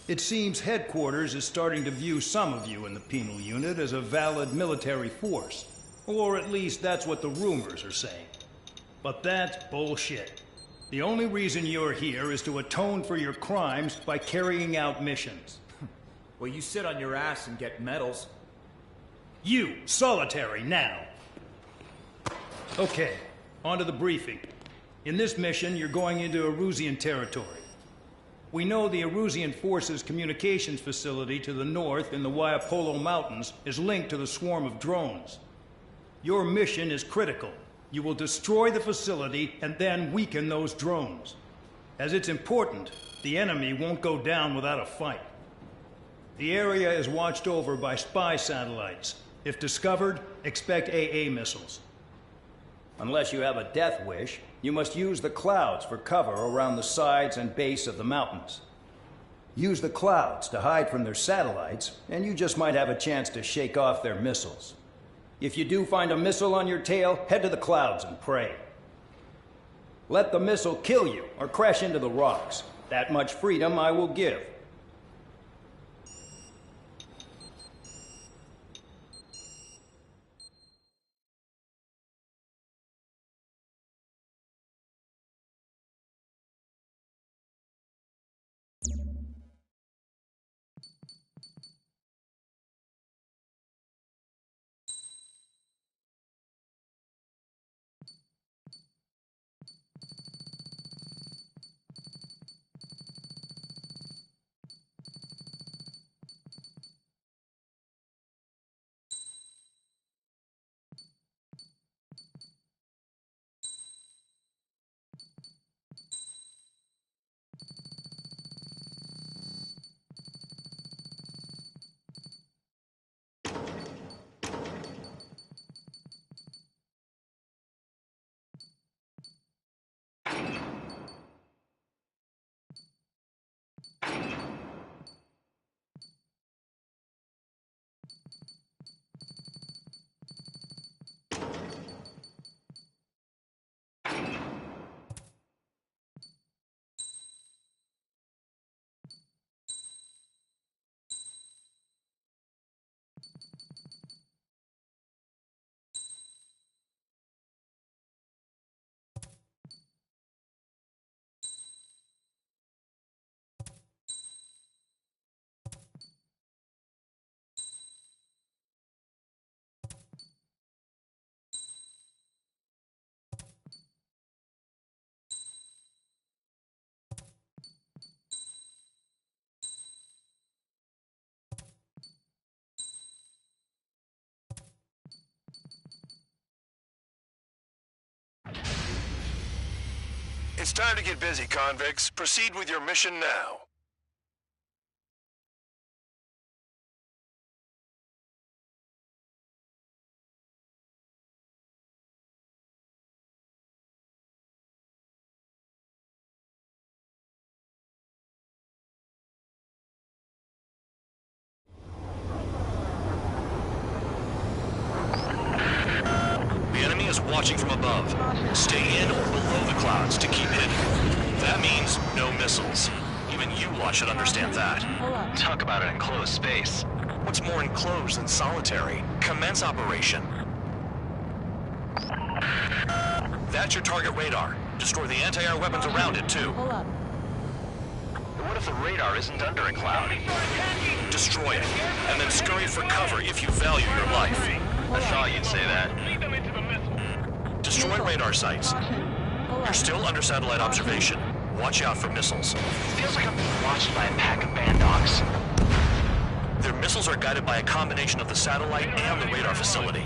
It seems headquarters is starting to view some of you in the penal unit as a valid military force. Or at least that's what the rumors are saying. But that's bullshit. The only reason you're here is to atone for your crimes by carrying out missions. Well, you sit on your ass and get medals. You, solitary, now. Okay, on to the briefing. In this mission, you're going into Erusian territory. We know the Erusian Forces communications facility to the north in the Waiapolo Mountains is linked to the swarm of drones. Your mission is critical. You will destroy the facility and then weaken those drones. As it's important, the enemy won't go down without a fight. The area is watched over by spy satellites. If discovered, expect AA missiles. Unless you have a death wish, you must use the clouds for cover around the sides and base of the mountains. Use the clouds to hide from their satellites, and you just might have a chance to shake off their missiles. If you do find a missile on your tail, head to the clouds and pray. Let the missile kill you or crash into the rocks. That much freedom I will give. It's time to get busy, convicts. Proceed with your mission now. The enemy is watching from above. Stay in or below the clouds to keep hidden. That means no missiles. Even you should understand that. Talk about an enclosed space. What's more enclosed than solitary? Commence operation. That's your target radar. Destroy the anti-air weapons around it, too. What if the radar isn't under a cloud? Destroy it, and then scurry for cover if you value your life. I thought you'd say that. Destroy radar sites. You're still under satellite observation. Watch out for missiles. Feels like I'm being watched by a pack of band dogs. Their missiles are guided by a combination of the satellite and the radar facility.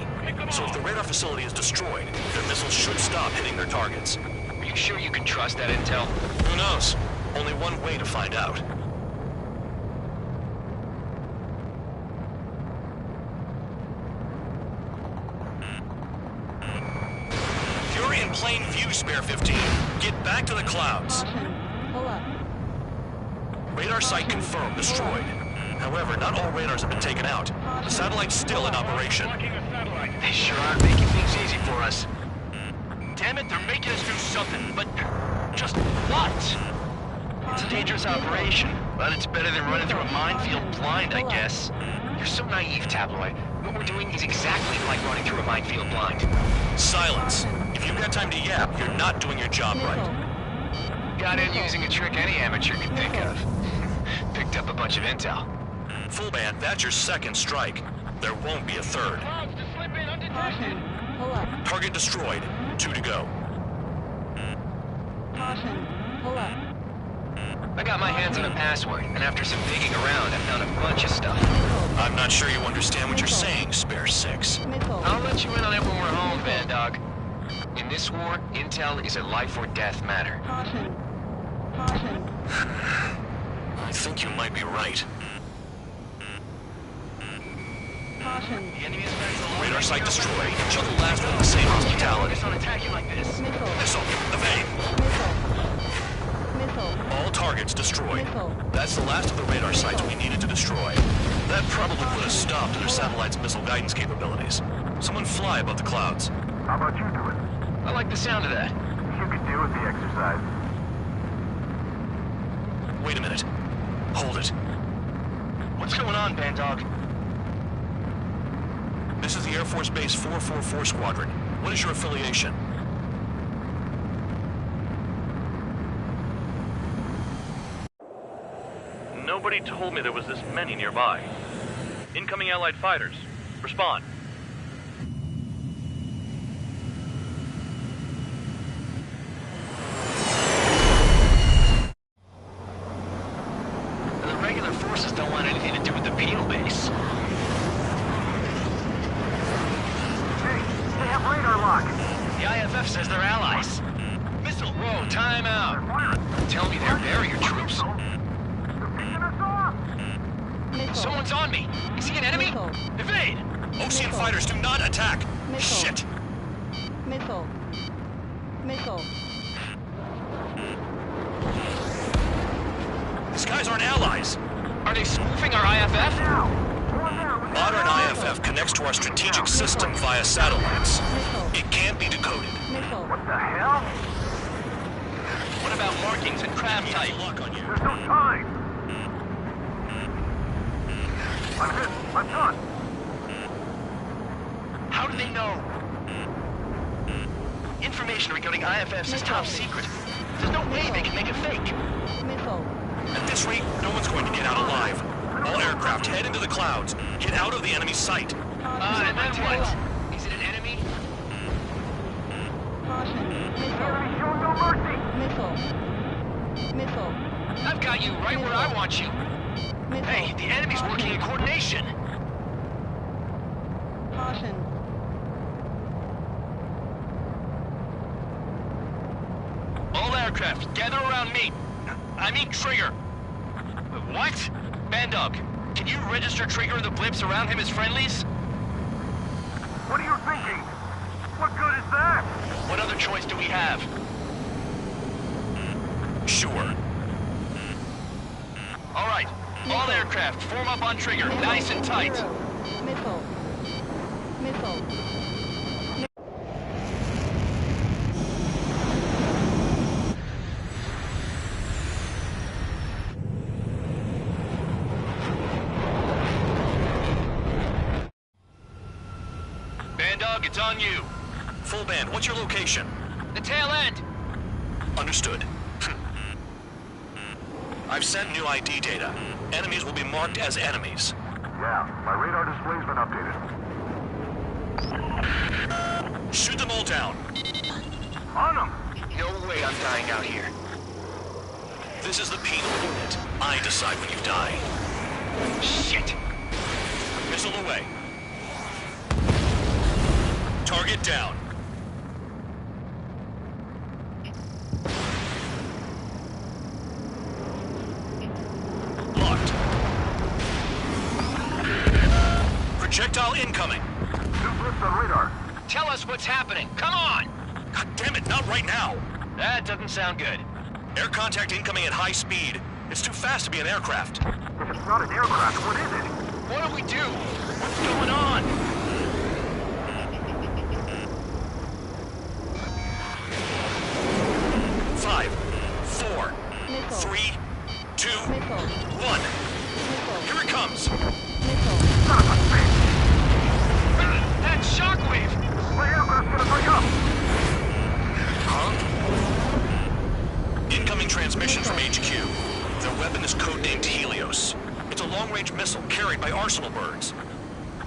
So if the radar facility is destroyed, their missiles should stop hitting their targets. Are you sure you can trust that intel? Who knows? Only one way to find out. You're in plain view, Spare 15. Get back to the clouds. Radar site confirmed destroyed. However, not all radars have been taken out. The satellite's still in operation. They sure are making things easy for us. Damn it, they're making us do something, but just what? It's a dangerous operation. Well, it's better than running through a minefield blind, I guess. You're so naive, Tabloid. What we're doing is exactly like running through a minefield blind. Silence. If you've got time to yap, you're not doing your job right. Got in using a trick any amateur could think of. Picked up a bunch of intel. Full band, that's your second strike. There won't be a third. Caution. Pull up. Target destroyed. 2 to go. Caution. Pull up. I got my hands on a password, and after some digging around, I found a bunch of stuff. I'm not sure you understand what you're saying, Spare 6. Missile. I'll let you in on it when we're home, Bandog. In this war, intel is a life or death matter. Caution. Caution. I think you might be right. Caution. Radar site destroyed. Show the last one the same hospitality. Don't attack you like this. Missile. Missile, evade. Missile. Missile. All targets destroyed. Missile. That's the last of the radar sites we needed to destroy. That probably put a stop to their satellite's missile guidance capabilities. Someone fly above the clouds. How about you do it? I like the sound of that. You could do with the exercise. Wait a minute. Hold it. What's going on, Bandog? This is the Air Force Base 444 Squadron. What is your affiliation? Nobody told me there was this many nearby. Incoming Allied fighters. Respond. The regular forces don't want anything to do with the penal base. Hey, they have radar lock. The IFF says they're allies. Missile, whoa, time out. Tell me they're barrier troops. They're picking us off. Missile. Someone's on me. Is he an enemy? Missile. Evade! Ocean fighters do not attack! Missile. Shit! Missile. Missile. These guys aren't allies! Are they spoofing our IFF? Modern IFF connects to our strategic system via satellites. Missile. It can't be decoded. Missile. What the hell? What about markings and craft type? Any luck on you? There's no time. I'm hit. I'm done. How do they know? Information regarding IFFs is top secret. There's no way they can make it fake. Missile. At this rate, no one's going to get out alive. All aircraft head into the clouds. Get out of the enemy sight. And then what? Is it an enemy? Caution. Missile. Enemy show no mercy. Missile. Missile. I've got you right where I want you. Missile. Hey, the enemy's working in coordination. Caution. All aircraft, gather around me. I mean Trigger. What? Bandog, can you register Trigger and the blips around him as friendlies? What are you thinking? What good is that? What other choice do we have? Sure. All right, all aircraft, form up on Trigger, nice and tight. Zero. Missile. Missile. Bandog, it's on you. Full band, what's your location? The tail end. Understood. I've sent new ID data. Enemies will be marked as enemies. Yeah, my radar display's been updated. Shoot them all down. On them! No way I'm dying out here. This is the penal unit. I decide when you die. Shit. Missile away. Target down. Locked. Projectile incoming. Two blips on radar. Tell us what's happening. Come on. God damn it, not right now. That doesn't sound good. Air contact incoming at high speed. It's too fast to be an aircraft. If it's not an aircraft, what is it? What do we do? What's going on? Five, four, Missile. 3, 2, Missile. birds.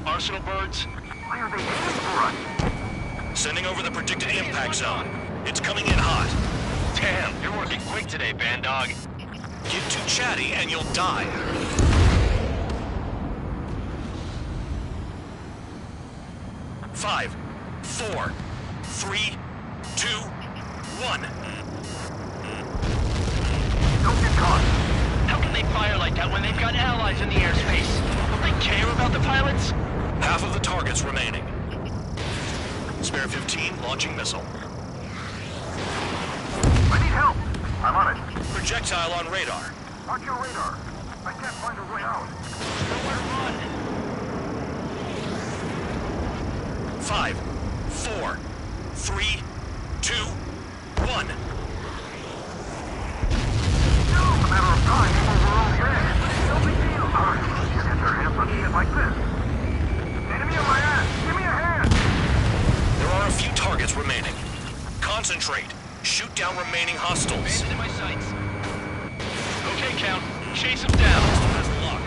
Arsenal birds? Why are they aiming for us? Sending over the predicted impact zone. It's coming in hot. Damn, you're working quick today, Bandog. Get too chatty and you'll die. Five, 4, 3, 2, 1. Don't get caught. How can they fire like that when they've got allies in the airspace? Don't they care about the pilots? Half of the targets remaining. Spare 15 launching missile. I need help. I'm on it. Projectile on radar. Watch your radar. I can't find a way out. Nowhere to run. 5, 4, 3, 2, 1. It's a matter of time before we're on the edge. No big deal. All right, you get your hands on shit like this. Enemy on my ass. Give me a hand. There are a few targets remaining. Concentrate. Shoot down remaining hostiles. Bandit in my sights. Okay, Count. Chase him down. Has the lock.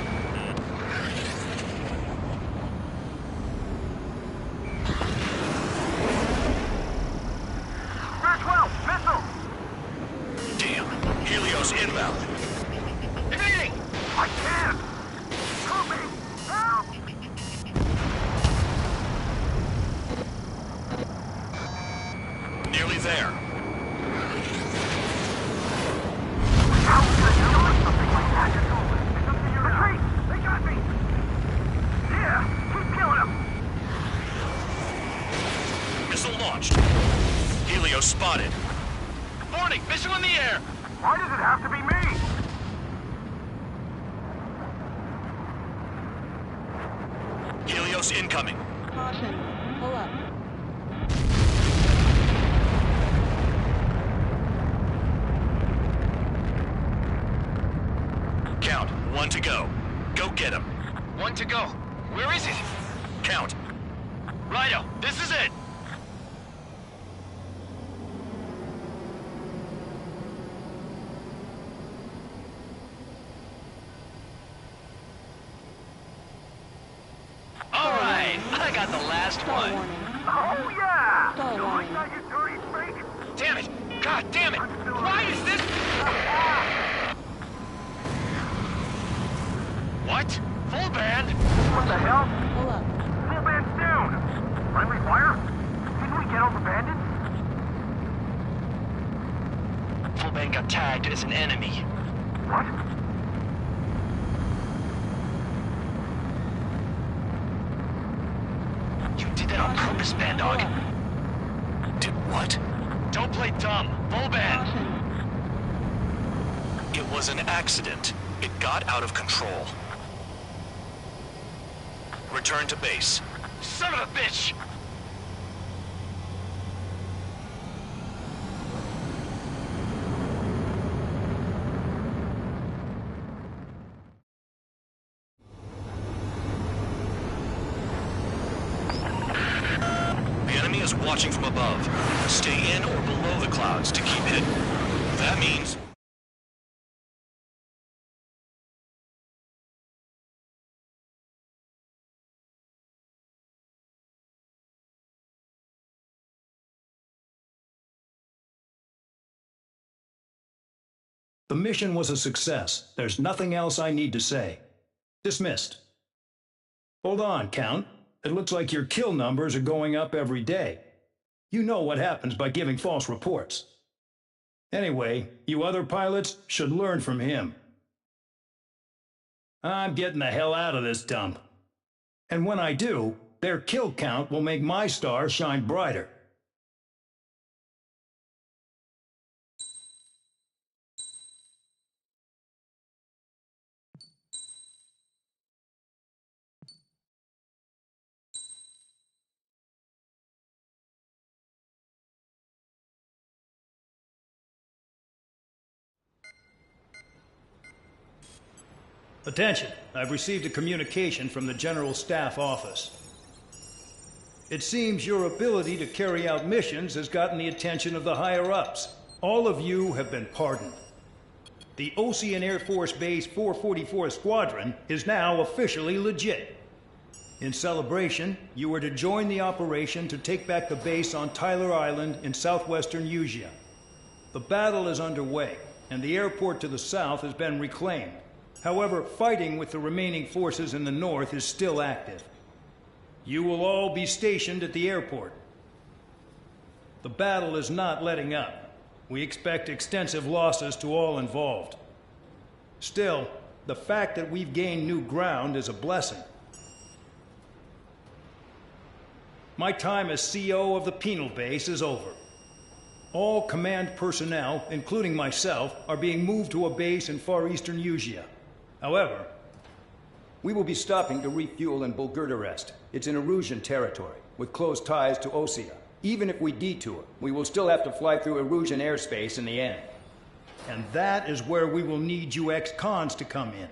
Spare 12. Missile. Damn. Helios inbound. Evading! I can't. Help me. Help. Nearly there. How can I do something like that? It's up to you. Retreat. They got me. Yeah. Keep killing them. Missile launched. Helios spotted. Warning! Missile in the air! Why does it have to be me? Helios incoming. Caution. Pull up. Count. 1 to go. Go get him. 1 to go. Where is it? Count. Rhino, this is it! Alright, I got the last Stall one. warning. Oh, yeah! Stall You warning. like that, you dirty fake? Damn it! God damn it! Why is this... What? Full band? What the hell? Pull up. Full band's down! Friendly fire? Didn't we get all the bandits? Full band got tagged as an enemy. What? You did that on purpose, Bandog. Did what? Don't play dumb. Full band. Caution. It was an accident. It got out of control. Return to base. Son of a bitch! The enemy is watching from above. Stay in or below the clouds to keep hidden. That means... The mission was a success. There's nothing else I need to say. Dismissed. Hold on, Count. It looks like your kill numbers are going up every day. You know what happens by giving false reports. Anyway, you other pilots should learn from him. I'm getting the hell out of this dump. And when I do, their kill count will make my star shine brighter. Attention, I've received a communication from the General Staff Office. It seems your ability to carry out missions has gotten the attention of the higher-ups. All of you have been pardoned. The Ocean Air Force Base 444 Squadron is now officially legit. In celebration, you are to join the operation to take back the base on Tyler Island in southwestern Usea. The battle is underway, and the airport to the south has been reclaimed. However, fighting with the remaining forces in the north is still active. You will all be stationed at the airport. The battle is not letting up. We expect extensive losses to all involved. Still, the fact that we've gained new ground is a blessing. My time as CO of the penal base is over. All command personnel, including myself, are being moved to a base in far eastern Usea. However, we will be stopping to refuel in Bulgurdarest. It's in Erusian territory, with close ties to Osea. Even if we detour, we will still have to fly through Erusian airspace in the end. And that is where we will need you ex-cons to come in.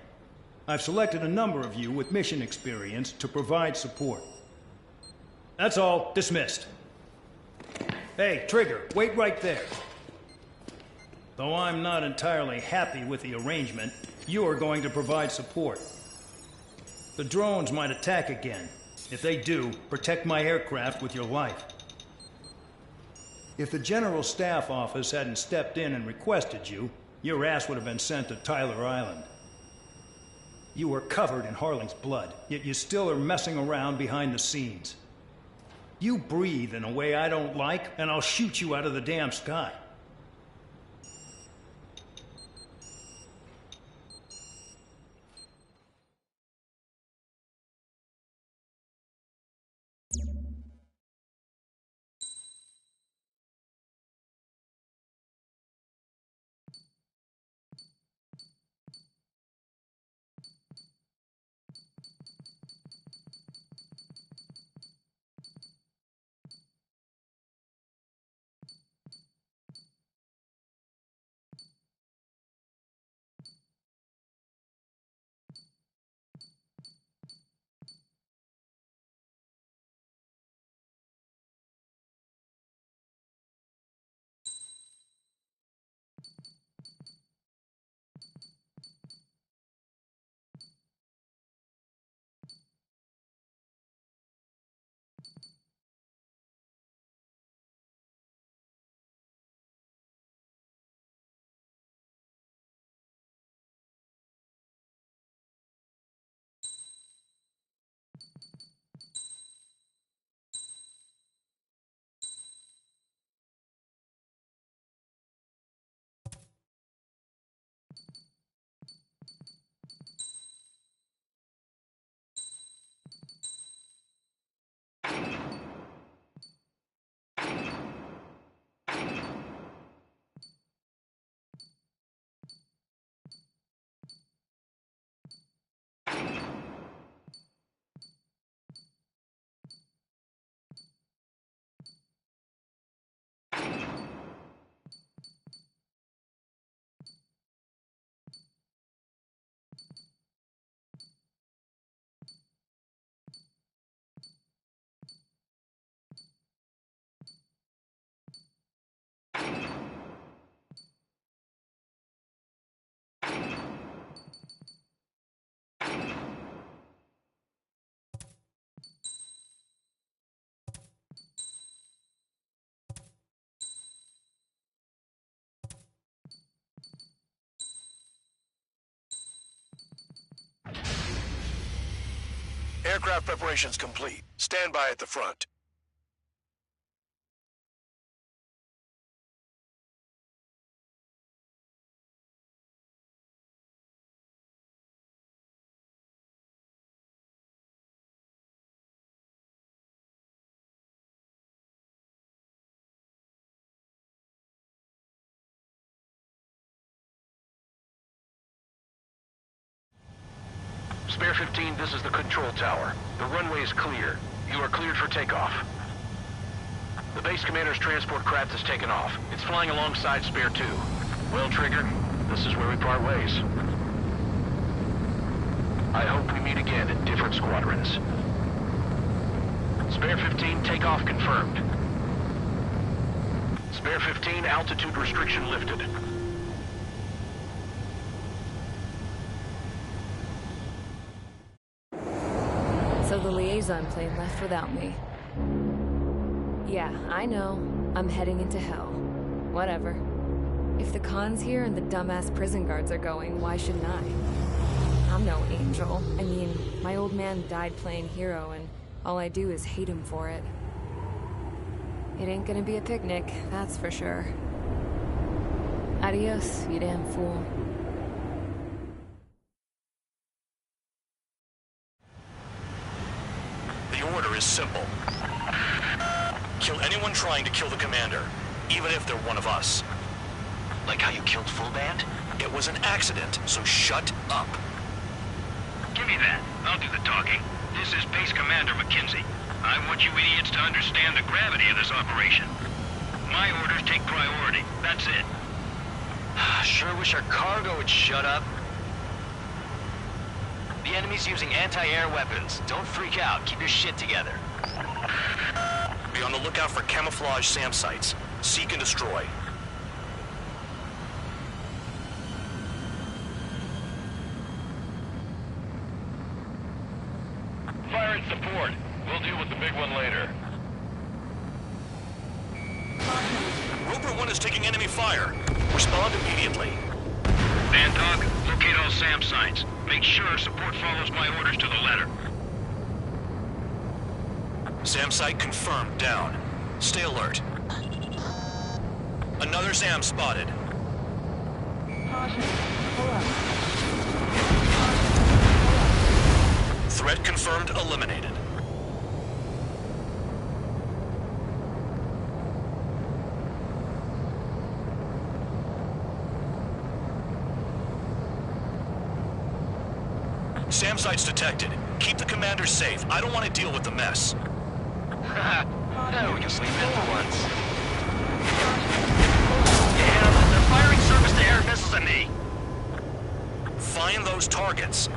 I've selected a number of you with mission experience to provide support. That's all. Dismissed. Hey, Trigger, wait right there. Though I'm not entirely happy with the arrangement, you are going to provide support. The drones might attack again. If they do, protect my aircraft with your life. If the General Staff Office hadn't stepped in and requested you, your ass would have been sent to Tyler Island. You were covered in Harling's blood, yet you still are messing around behind the scenes. You breathe in a way I don't like, and I'll shoot you out of the damn sky. Aircraft preparations complete. Stand by at the front. Spare 15, this is the control tower. The runway is clear. You are cleared for takeoff. The base commander's transport craft has taken off. It's flying alongside Spare 2. Well, Trigger, this is where we part ways. I hope we meet again in different squadrons. Spare 15, takeoff confirmed. Spare 15, altitude restriction lifted. So So the liaison plane left without me. Yeah, I know. I'm heading into hell. Whatever. If the Khan's here and the dumbass prison guards are going, why shouldn't I? I'm no angel. I mean, my old man died playing hero, and all I do is hate him for it. It ain't gonna be a picnic, that's for sure. Adios, you damn fool. The order is simple. Kill anyone trying to kill the commander, even if they're one of us. Like how you killed Full Band? It was an accident, so shut up. Give me that. I'll do the talking. This is Base Commander McKenzie. I want you idiots to understand the gravity of this operation. My orders take priority. That's it. Sure wish our cargo would shut up. The enemy's using anti-air weapons. Don't freak out. Keep your shit together. Be on the lookout for camouflage SAM sites. Seek and destroy. Fire and support. We'll deal with the big one later. Roper 1 is taking enemy fire. Respond immediately. Bandog, locate all SAM sites. Make sure support follows my orders to the letter. SAM site confirmed down. Stay alert. Another SAM spotted. Caution. Pull up. Threat confirmed eliminated. SAM site's detected. Keep the commander safe. I don't want to deal with the mess. No, we can sleep in for once. Yeah, they're firing surface-to-air missiles at me. Find those targets.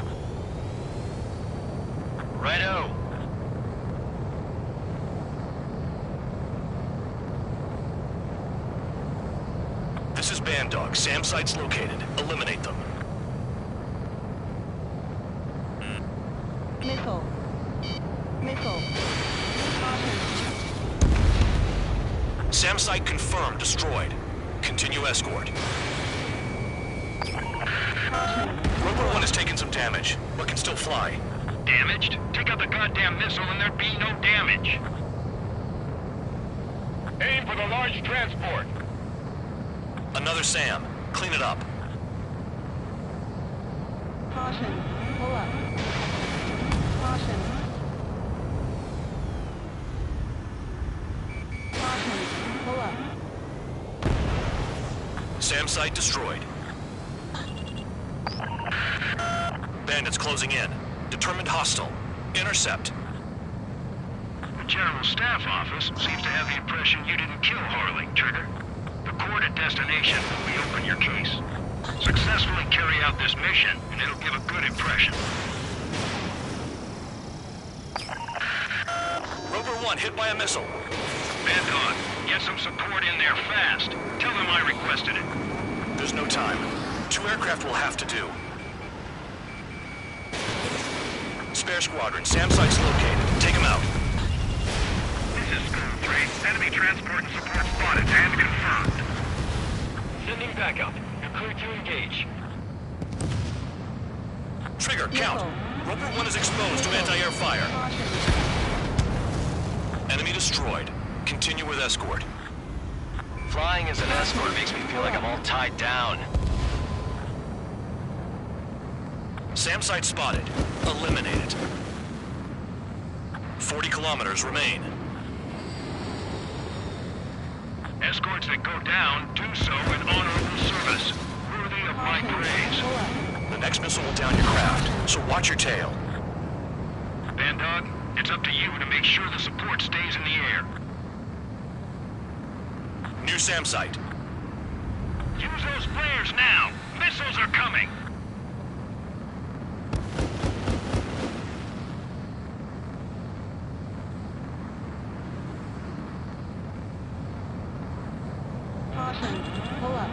Righto. This is Bandog. SAM site's located. Eliminate them. Missile. Missile. Caution. SAM site confirmed. Destroyed. Continue escort. Caution. Roper 1 has taken some damage, but can still fly. Damaged? Take out the goddamn missile and there'd be no damage. Aim for the large transport. Another SAM. Clean it up. Caution. Pull up. Caution. Caution. Pull up. SAM site destroyed. Bandits closing in. Determined hostile. Intercept. The General Staff Office seems to have the impression you didn't kill Harley, Trigger. The coordinate destination will reopen your case. Successfully carry out this mission, and it'll give a good impression. Roper 1 hit by a missile. Bandog, get some support in there fast. Tell them I requested it. There's no time. 2 aircraft will have to do. Spare squadron. SAM site's located. Take them out. This is School 3. Enemy transport and support spotted and confirmed. Sending backup. You're clear to engage. Trigger, count. Roper 1 is exposed to anti-air fire. Caution. Enemy destroyed. Continue with escort. Flying as an escort makes me feel like I'm all tied down. SAM site spotted. Eliminated. 40 kilometers remain. Escorts that go down do so in honorable service, worthy of my praise. Pull up. The next missile will down your craft, so watch your tail. Bandog, it's up to you to make sure the support stays in the air. New SAM site. Use those flares now! Missiles are coming! Caution. Pull up.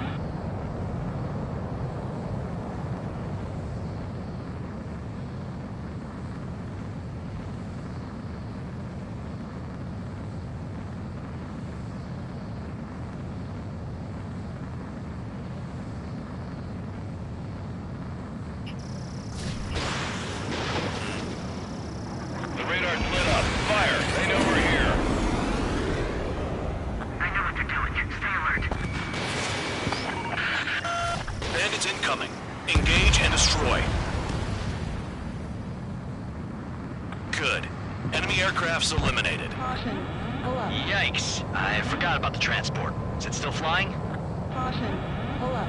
We're lit up. Fire. They know we're here. I know what they're doing. Stay alert. Bandits incoming. Engage and destroy. Good. Enemy aircraft's eliminated. Caution. Pull up. Yikes. I forgot about the transport. Is it still flying? Caution. Pull up.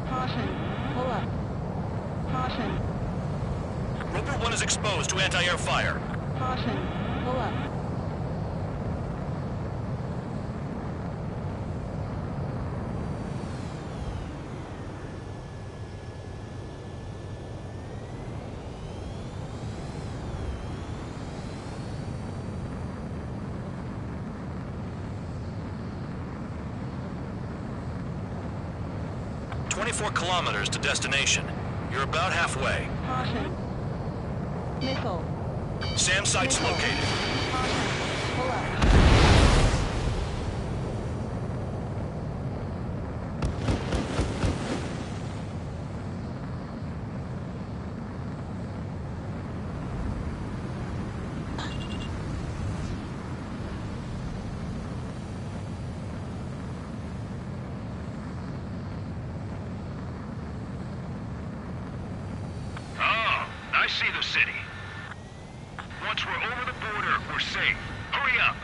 Caution. Pull up. Caution. Roper 1 is exposed to anti-air fire. Caution. Pull up. "24 kilometers to destination. You're about halfway. Caution. Missile. SAM site's located. Caution. Pull up. Oh, I see the city. Once we're over the border, we're safe. Hurry up.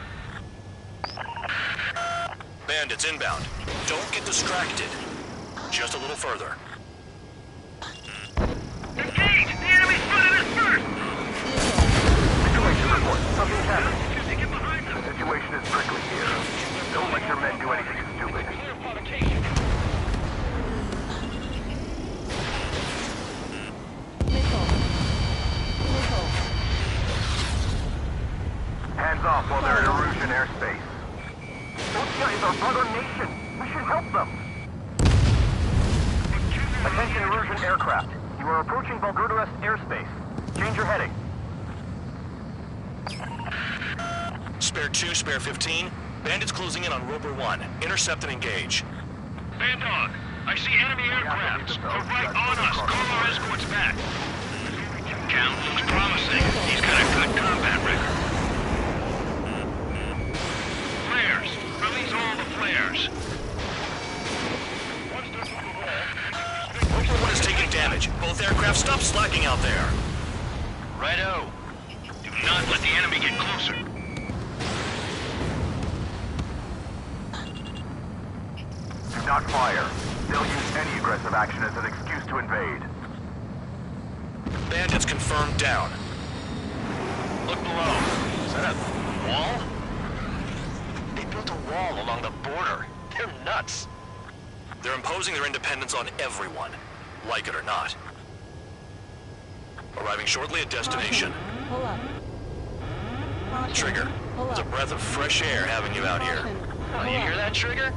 Bandits inbound. Don't get distracted. Just a little further. Engage! The enemy's spotted us first! Situation report. Something's happening. They get behind us. The situation is prickly here. Don't let your men do anything stupid. Missile. Missile. Hands off while they're in Erusian airspace. Those guys are brother nation. We should help them. Attention Erusian aircraft. You are approaching Volgurdarest airspace. Change your heading. Spare 2, spare 15. Bandits closing in on Roper 1. Intercept and engage. Bandog, I see enemy aircrafts. They're right on us. Call our escorts back. Count looks promising. He's got a good combat record. Flares. Release all the flares. Roper 1 is taking damage. Both aircraft stop slacking out there. Righto. Do not let the enemy get closer. Do not fire. They'll use any aggressive action as an excuse to invade. Bandits confirmed down. Look below. Is that a wall? They built a wall along the border. They're nuts. They're imposing their independence on everyone, like it or not. Arriving shortly at destination. Caution. Pull up. Caution. Trigger, Pull it's a up. breath of fresh air having you out here. Caution. Oh, Pull you up. hear that, Trigger?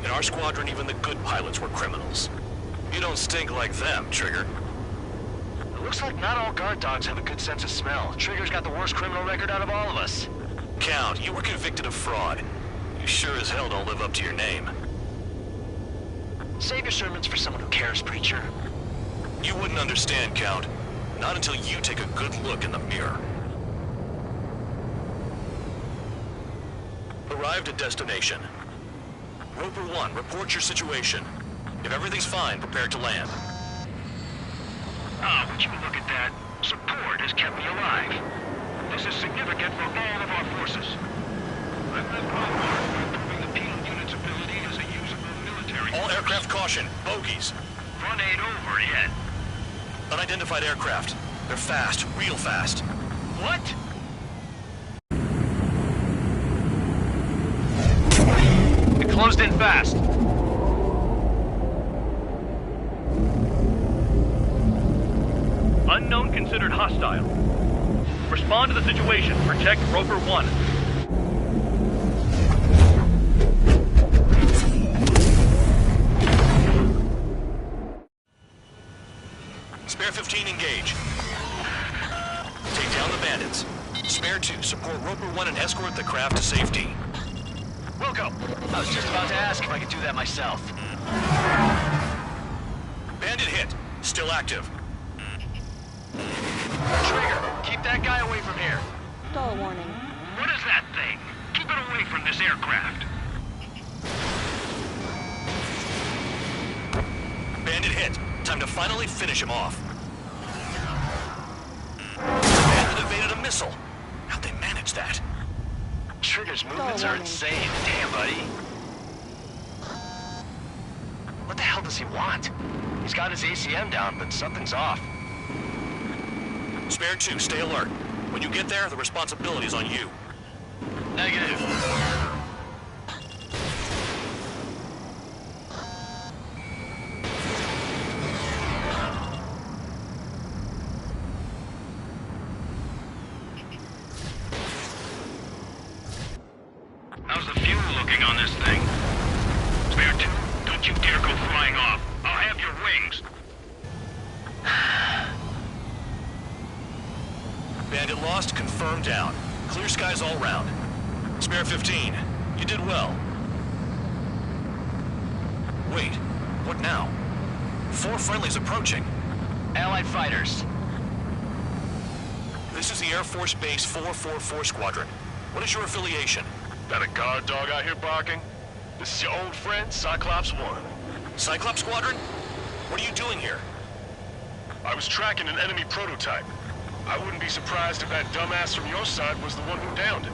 In our squadron, even the good pilots were criminals. You don't stink like them, Trigger. It looks like not all guard dogs have a good sense of smell. Trigger's got the worst criminal record out of all of us. Count, you were convicted of fraud. You sure as hell don't live up to your name. Save your sermons for someone who cares, preacher. You wouldn't understand, Count. Not until you take a good look in the mirror. Arrived at destination. Roper 1, report your situation. If everything's fine, prepare to land. Ah, would you look at that? Support has kept me alive. This is significant for all of our forces. I've left my mark by proving the penal unit's ability as a usable military All force. aircraft caution, bogies. Front ain't over yet. Unidentified aircraft. They're fast, real fast. What? It closed in fast. Unknown considered hostile. Respond to the situation. Protect Roper 1. Spare 15, engage. Take down the bandits. Spare 2, support Roper 1 and escort the craft to safety. Wilco, I was just about to ask if I could do that myself. Bandit hit. Still active. Trigger, keep that guy away from here. Stall warning. What is that thing? Keep it away from this aircraft. Bandit hit. Time to finally finish him off. Bandit evaded a missile. How'd they manage that? Trigger's movements are insane. Damn, buddy. What the hell does he want? He's got his ACM down, but something's off. Spare 2, stay alert. When you get there, the responsibility is on you. Negative. How's the fuel looking on this thing? Spare 2, don't you dare go flying off. I'll have your wings. Bandit lost, confirmed down. Clear skies all round. Spare 15, you did well. Wait, what now? 4 friendlies approaching. Allied fighters. This is the Air Force Base 444 Squadron. What is your affiliation? Got a guard dog out here barking? This is your old friend, Cyclops 1. Cyclops Squadron? What are you doing here? I was tracking an enemy prototype. I wouldn't be surprised if that dumbass from your side was the one who downed it.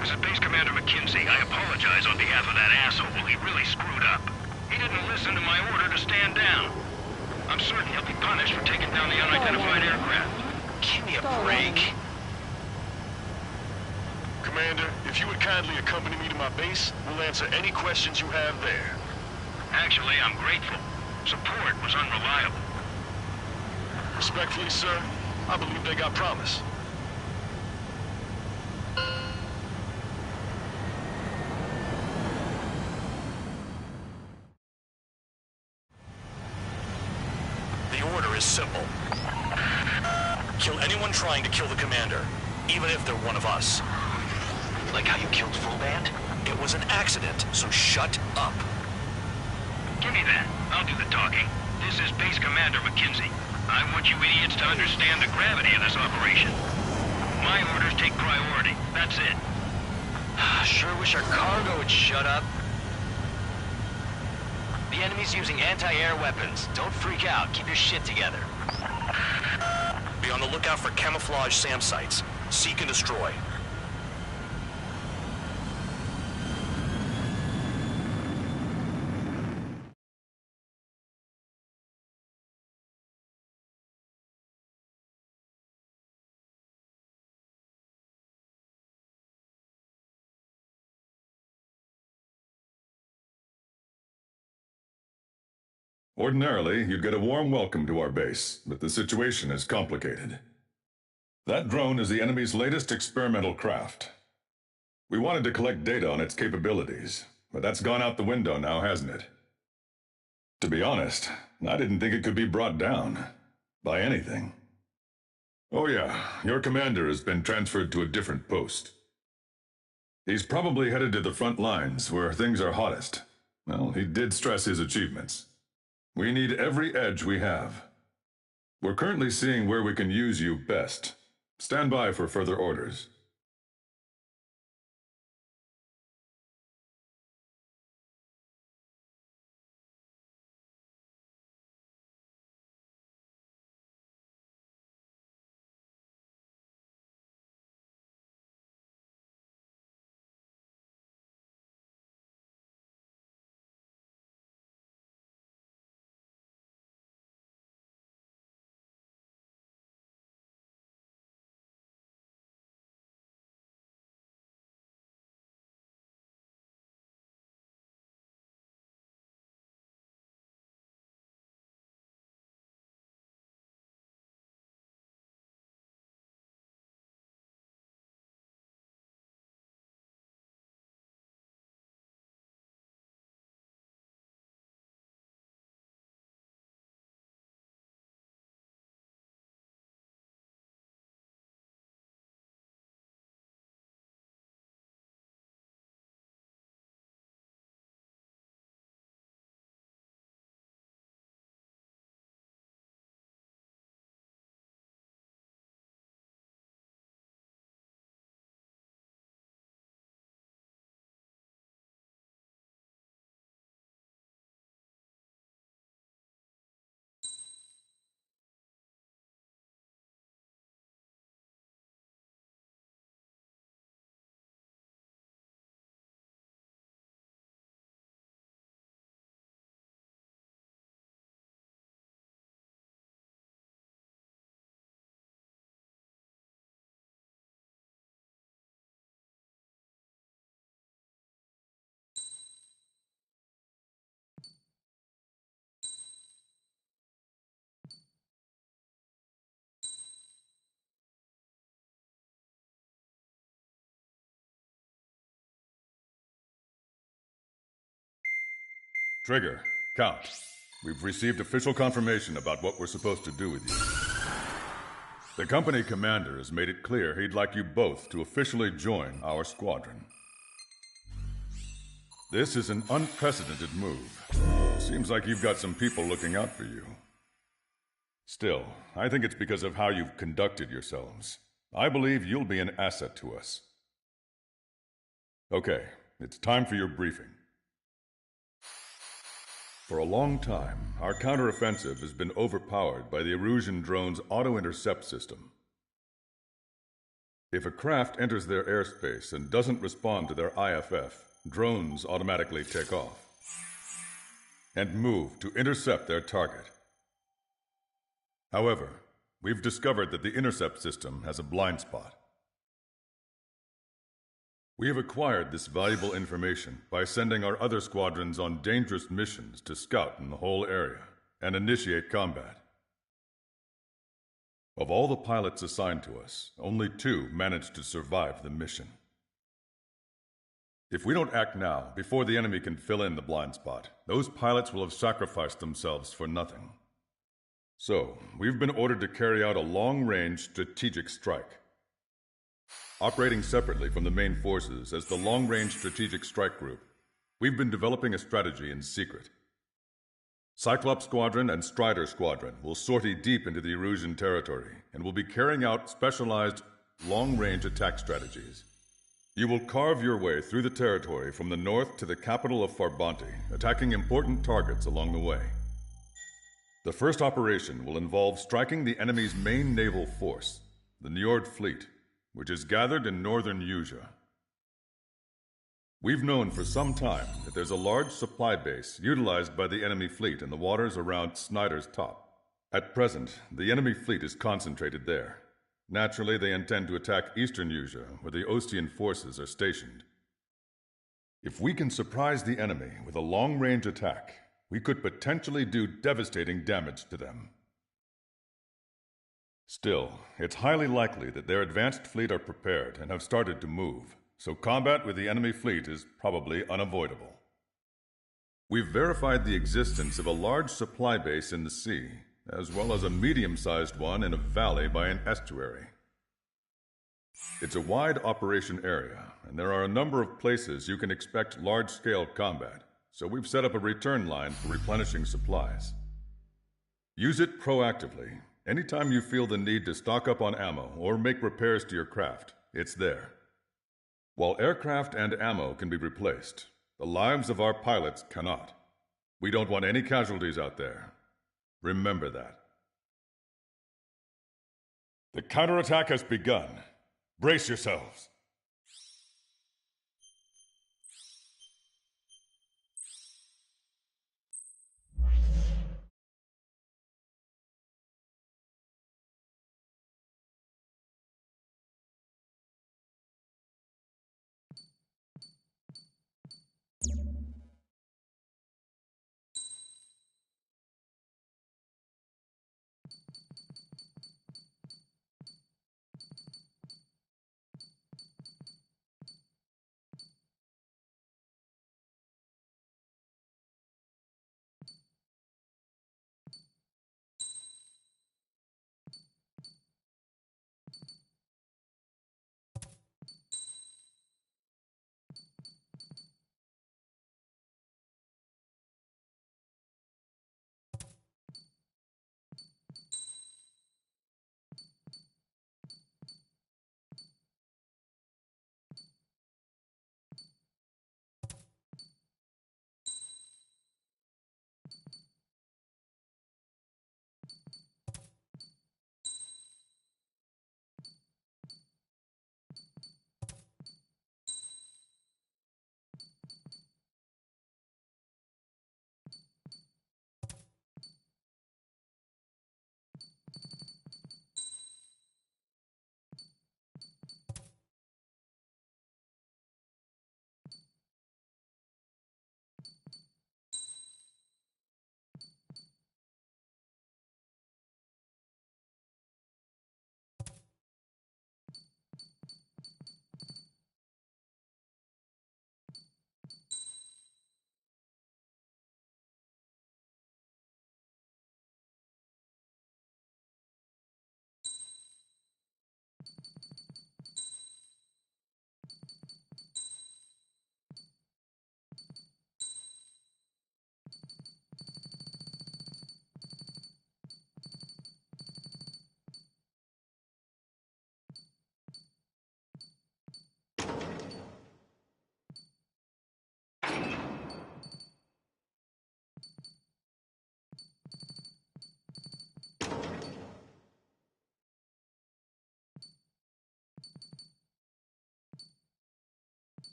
This is Base Commander McKenzie. I apologize on behalf of that asshole. He really screwed up. He didn't listen to my order to stand down. I'm certain he'll be punished for taking down the unidentified aircraft. Give me a break. Commander, if you would kindly accompany me to my base, we'll answer any questions you have there. Actually, I'm grateful. Support was unreliable. Respectfully, sir, I believe they got promise. The order is simple. Kill anyone trying to kill the commander, even if they're one of us. Like how you killed Full Band? It was an accident, so shut up. Give me that. I'll do the talking. This is Base Commander McKenzie. I want you idiots to understand the gravity of this operation. My orders take priority. That's it. Sure wish our cargo would shut up. The enemy's using anti-air weapons. Don't freak out. Keep your shit together. Be on the lookout for camouflage SAM sites. Seek and destroy. Ordinarily, you'd get a warm welcome to our base, but the situation is complicated. That drone is the enemy's latest experimental craft. We wanted to collect data on its capabilities, but that's gone out the window now, hasn't it? To be honest, I didn't think it could be brought down by anything. Oh yeah, your commander has been transferred to a different post. He's probably headed to the front lines, where things are hottest. Well, he did stress his achievements. We need every edge we have. We're currently seeing where we can use you best. Stand by for further orders. Trigger, Count. We've received official confirmation about what we're supposed to do with you. The company commander has made it clear he'd like you both to officially join our squadron. This is an unprecedented move. Seems like you've got some people looking out for you. Still, I think it's because of how you've conducted yourselves. I believe you'll be an asset to us. Okay, it's time for your briefing. For a long time, our counteroffensive has been overpowered by the Erusian drone's auto-intercept system. If a craft enters their airspace and doesn't respond to their IFF, drones automatically take off and move to intercept their target. However, we've discovered that the intercept system has a blind spot. We have acquired this valuable information by sending our other squadrons on dangerous missions to scout in the whole area and initiate combat. Of all the pilots assigned to us, only 2 managed to survive the mission. If we don't act now, before the enemy can fill in the blind spot, those pilots will have sacrificed themselves for nothing. So, we've been ordered to carry out a long-range strategic strike. Operating separately from the main forces as the Long-Range Strategic Strike Group, we've been developing a strategy in secret. Cyclops Squadron and Strider Squadron will sortie deep into the Erusian territory and will be carrying out specialized long-range attack strategies. You will carve your way through the territory from the north to the capital of Farbanti, attacking important targets along the way. The first operation will involve striking the enemy's main naval force, the Njord Fleet, which is gathered in northern Usea. We've known for some time that there's a large supply base utilized by the enemy fleet in the waters around Snyder's Top. At present, the enemy fleet is concentrated there. Naturally, they intend to attack eastern Usea, where the Ostian forces are stationed. If we can surprise the enemy with a long-range attack, we could potentially do devastating damage to them. Still, it's highly likely that their advanced fleet are prepared and have started to move, so combat with the enemy fleet is probably unavoidable. We've verified the existence of a large supply base in the sea, as well as a medium-sized one in a valley by an estuary. It's a wide operation area, and there are a number of places you can expect large-scale combat, so we've set up a return line for replenishing supplies. Use it proactively. Anytime you feel the need to stock up on ammo or make repairs to your craft, it's there. While aircraft and ammo can be replaced, the lives of our pilots cannot. We don't want any casualties out there. Remember that. The counterattack has begun. Brace yourselves.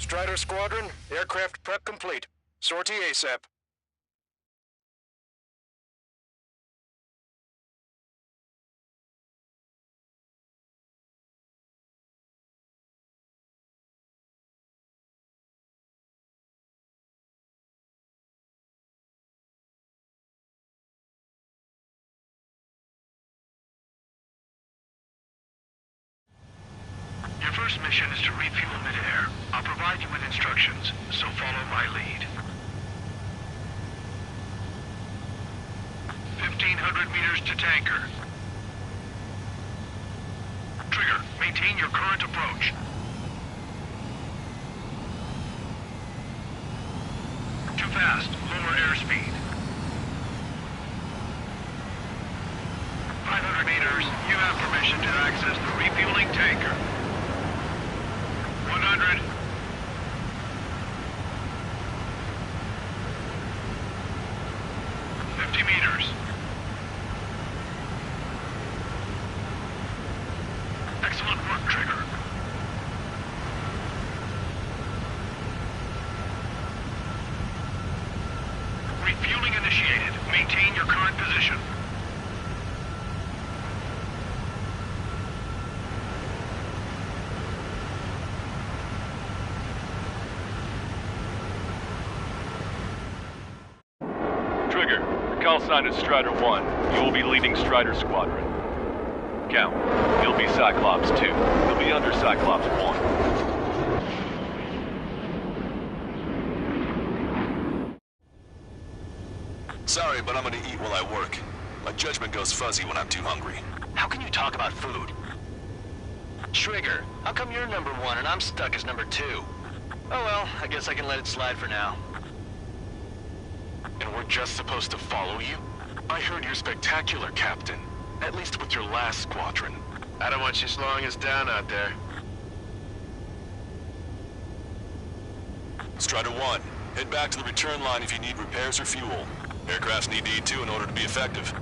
Strider Squadron, aircraft prep complete. Sortie ASAP. Your first mission is to refuel midair. I'll provide you with instructions, so follow my lead. 1,500 meters to tanker. Trigger, maintain your current approach. Too fast, lower airspeed. 500 meters, you have permission to access the refueling tanker. 100. 50 meters. Excellent work, Trigger. Refueling initiated. Maintain your current position. Trigger, the call sign is Strider 1. You will be leading Strider Squadron. Count, you'll be Cyclops 2. You'll be under Cyclops 1. Sorry, but I'm gonna eat while I work. My judgment goes fuzzy when I'm too hungry. How can you talk about food? Trigger, how come you're number 1 and I'm stuck as number 2? Oh well, I guess I can let it slide for now. And we're just supposed to follow you? I heard you're spectacular, Captain. At least with your last squadron. I don't want you slowing us down out there. Strider 1, head back to the return line if you need repairs or fuel. Aircrafts need to eat too in order to be effective.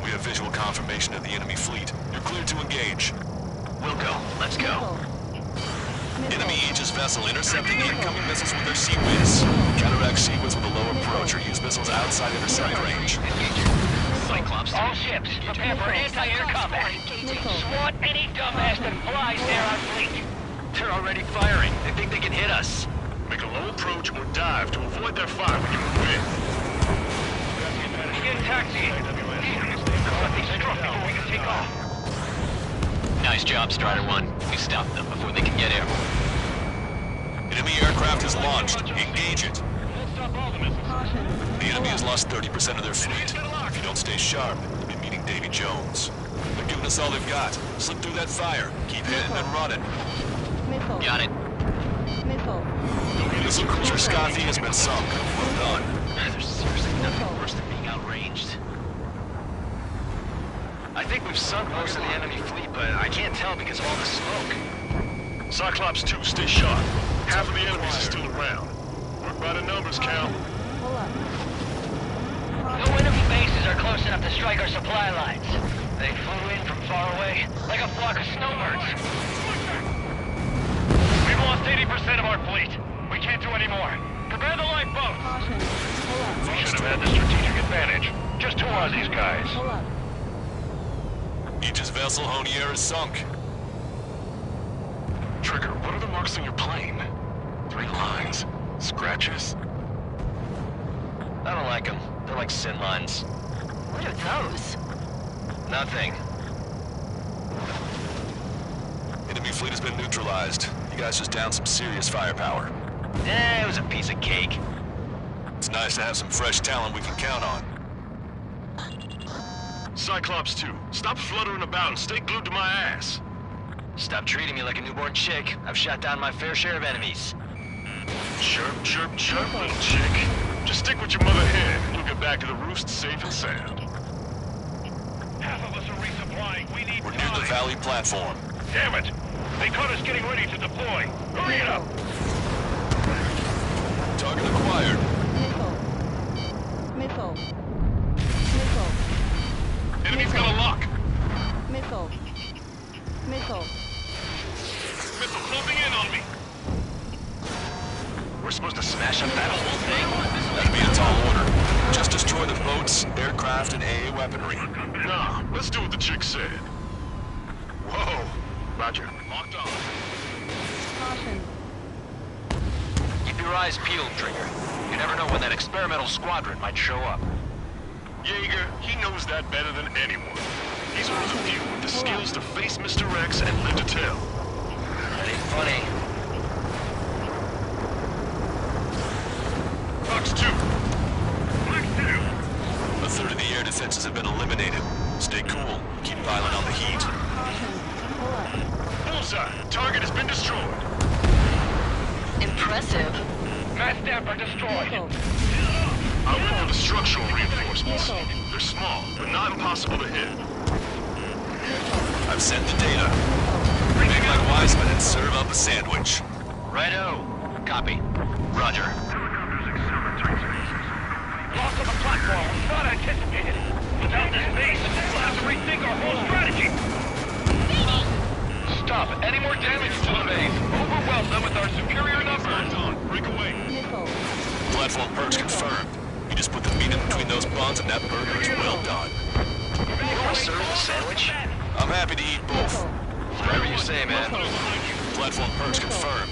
We have visual confirmation of the enemy fleet. You're cleared to engage. We'll go. Let's go. Enemy Aegis vessel intercepting incoming missiles with their Sea-Wiz. Counteract Sea-Wiz with a low approach or use missiles outside intercept range. Cyclops, all ships, prepare for anti-air combat. SWAT any dumbass that flies near our fleet. They're already firing. They think they can hit us. Make a low approach or dive to avoid their fire when you move in. Begin taxiing. Let these struck before we can take off. Nice job, Strider 1. We stopped them before they can get airborne. Enemy aircraft is launched. Engage it. Caution. The enemy has lost 30% of their fleet. If you don't stay sharp, you'll be meeting Davy Jones. They're giving us all they've got. Slip through that fire. Keep hitting and running. Missile. Got it. Missile. Missile cruiser Scotty has been sunk. Well done. There's seriously nothing worse than being outranged. I think we've sunk most of the enemy fleet, but I can't tell because of all the smoke. Cyclops 2, stay sharp. Half of the enemies are still around. Work by the numbers, Cal. Pull up. No enemy bases are close enough to strike our supply lines. They flew in from far away, like a flock of snowbirds. We've lost 80% of our fleet. We can't do any more. Prepare the lifeboats. Caution. Pull up. We should have had the strategic advantage. Just who are these guys? Pull up. Aegis vessel Honier is sunk. Trigger, what are the marks on your plane? 3 lines. Scratches? I don't like them. They're like sin lines. What are those? Nothing. Enemy fleet has been neutralized. You guys just downed some serious firepower. It was a piece of cake. It's nice to have some fresh talent we can count on. Cyclops 2, stop fluttering about and stay glued to my ass. Stop treating me like a newborn chick. I've shot down my fair share of enemies. Chirp, chirp, chirp, little chick. Just stick with your mother hen and you'll get back to the roost safe and sound. Half of us are resupplying. We need We're near the Valley platform. Damn it! They caught us getting ready to deploy. Hurry it up! Target acquired. Missile. Missile. Enemy's got a lock. Missile. Missile. Missile closing in on me. We're supposed to smash up that whole thing? That'd be a tall order. Just destroy the boats, aircraft, and AA weaponry. Nah, let's do what the chick said. Whoa. Roger. Locked on. Caution. Keep your eyes peeled, Trigger. You never know when that experimental squadron might show up. Jaeger, he knows that better than anyone. He's one of the few with the skills to face Mr. Rex and live to tell. That ain't funny. Fox 2. Fox 2! A third of the air defenses have been eliminated. Stay cool. Keep piling on the heat. Bullseye. Target has been destroyed. Impressive. Mass Dapper destroyed. I went for the structural reinforcements. They're small, but not impossible to hit. I've sent the data. Make like Wiseman and serve up a sandwich. Righto. Copy. Roger. Loss of a platform was not anticipated. Without this base, we'll have to rethink our whole strategy. Stop. Any more damage to the base. Overwhelm them with our superior numbers. Break away. Missile. Platform perks confirmed. You just put the meat in between those buns and that burger is well done. You want to serve the sandwich? I'm happy to eat both. Whatever you say, man. Platform perks confirmed.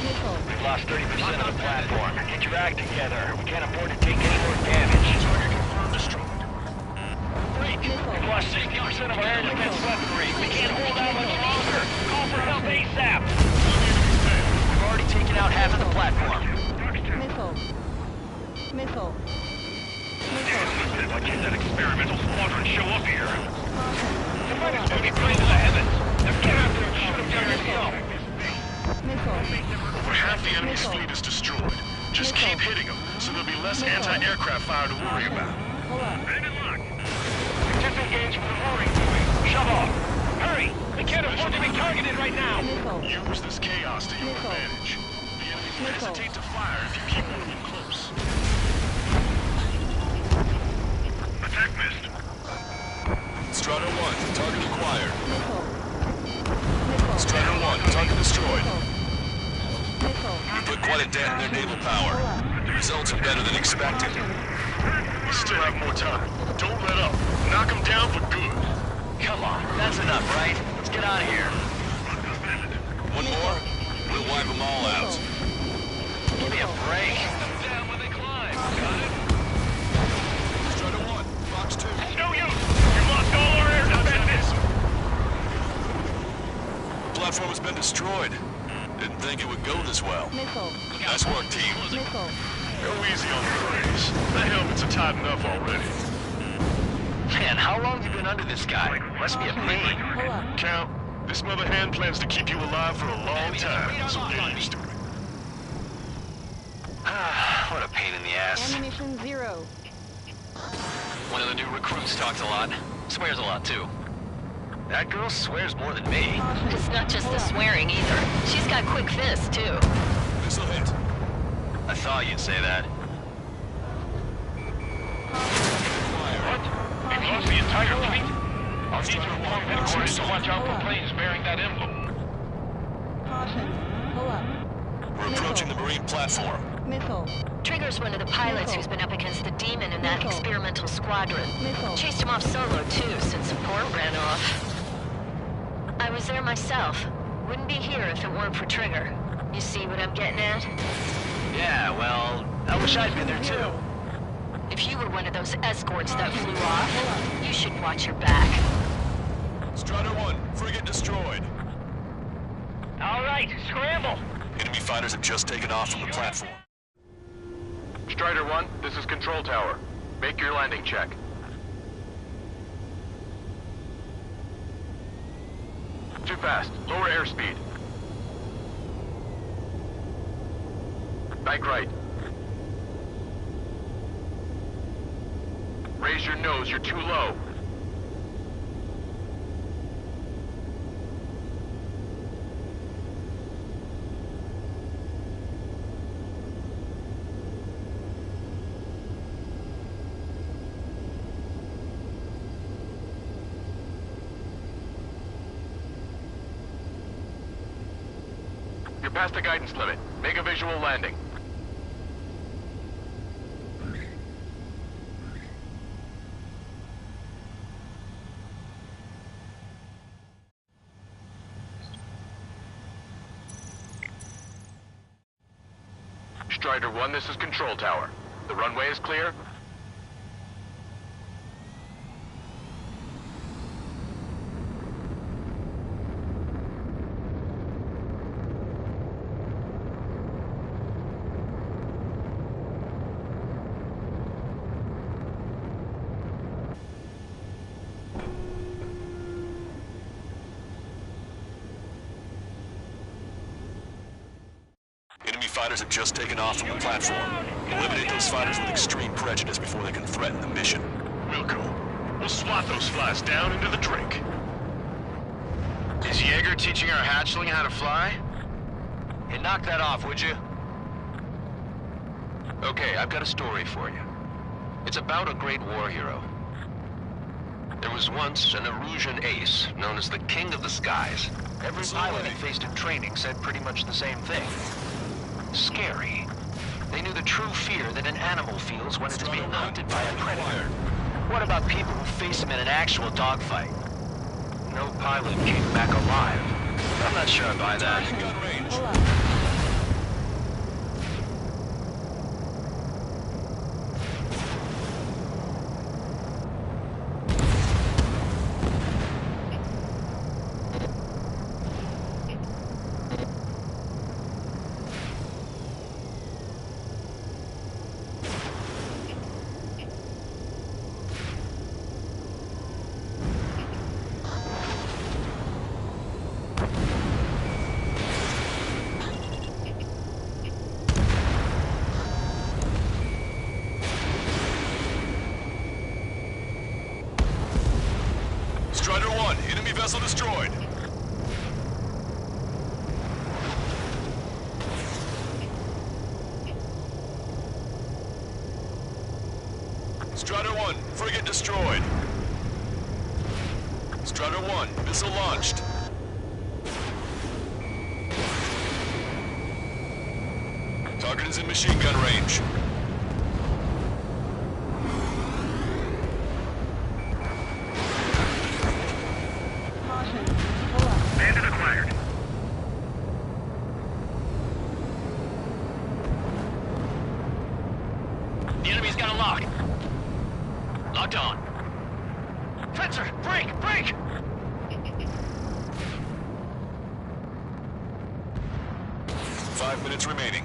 Missile. We've lost 30% of the platform. Get your act together. We can't afford to take any more damage. Target confirmed destroyed. We've lost 60% of our air defense weaponry. We can't hold out much longer. Call for help ASAP. We've already taken out half of the platform. Missile. Missile. Why can't that experimental squadron show up here? The fighters will be playing to the heavens. Now get out there and shoot them down yourself. Missile. Over half the enemy's fleet is destroyed. Just keep hitting them, so there'll be less anti-aircraft fire to worry about. Disengage from the mooring buoy. Shove off. Hurry! We can't afford to be targeted right now. Use this chaos to your advantage. The enemy will hesitate to fire if you keep moving close. Attack missed. Strider 1, target acquired. Strider 1, target destroyed. You put quite a dent in their naval power. The results are better than expected. We still have more time. Don't let up. Knock them down for good. Come on, that's enough, right? Let's get out of here. One more, we'll wipe them all out. Give me a break. Down when they climb. Got it? Strider 1, Fox 2. It's no use. We've lost all our air defenses. Platform has been destroyed. Didn't think it would go this well. Missile. Nice work, team. Missile. Go easy on the brakes. The helmets are tight enough already. Man, how long have you been under this guy? Must be a pain. Pull up. Count, this mother hen plans to keep you alive for a long time, so get used to it. What a pain in the ass. Ammunition 0. One of the new recruits talks a lot. Swears a lot, too. That girl swears more than me. Caution. It's not just the swearing either. She's got quick fists, too. Missile hit. I thought you'd say that. What? We've lost the entire fleet? I'll need to inform headquarters to watch out for planes bearing that emblem. Caution. Pull up. We're approaching the marine platform. Missile. Trigger's one of the pilots who's been up against the demon in that experimental squadron. Missile. Chased him off solo, too, since support ran off. I was there myself. Wouldn't be here if it weren't for Trigger. You see what I'm getting at? Yeah, well, I wish I'd been there, too. If you were one of those escorts that flew off, you should watch your back. Strider 1, frigate destroyed. All right, scramble. Enemy fighters have just taken off from the platform. Strider 1, this is Control Tower. Make your landing check. Too fast. Lower airspeed. Bank right. Raise your nose, you're too low. past the guidance limit. Make a visual landing. Strider 1, this is Control Tower. The runway is clear? Enemy fighters have just taken off from the platform. Eliminate those fighters with extreme prejudice before they can threaten the mission. Wilco, we'll swat those flies down into the drink. Is Jaeger teaching our hatchling how to fly? Hey, knock that off, would you? Okay, I've got a story for you. It's about a great war hero. There was once an Erusian ace known as the King of the Skies. Every pilot he faced in training said pretty much the same thing. Scary. They knew the true fear that an animal feels when it's being hunted by a predator. What about people who face him in an actual dogfight? No pilot came back alive. I'm not sure I buy that. Pull up. Strider 1, enemy vessel destroyed. Strider 1, frigate destroyed. Strider 1, missile launched. Target is in machine gun range. Bandit acquired. The enemy's got a lock. Locked on. Fencer, break, break! Five minutes remaining.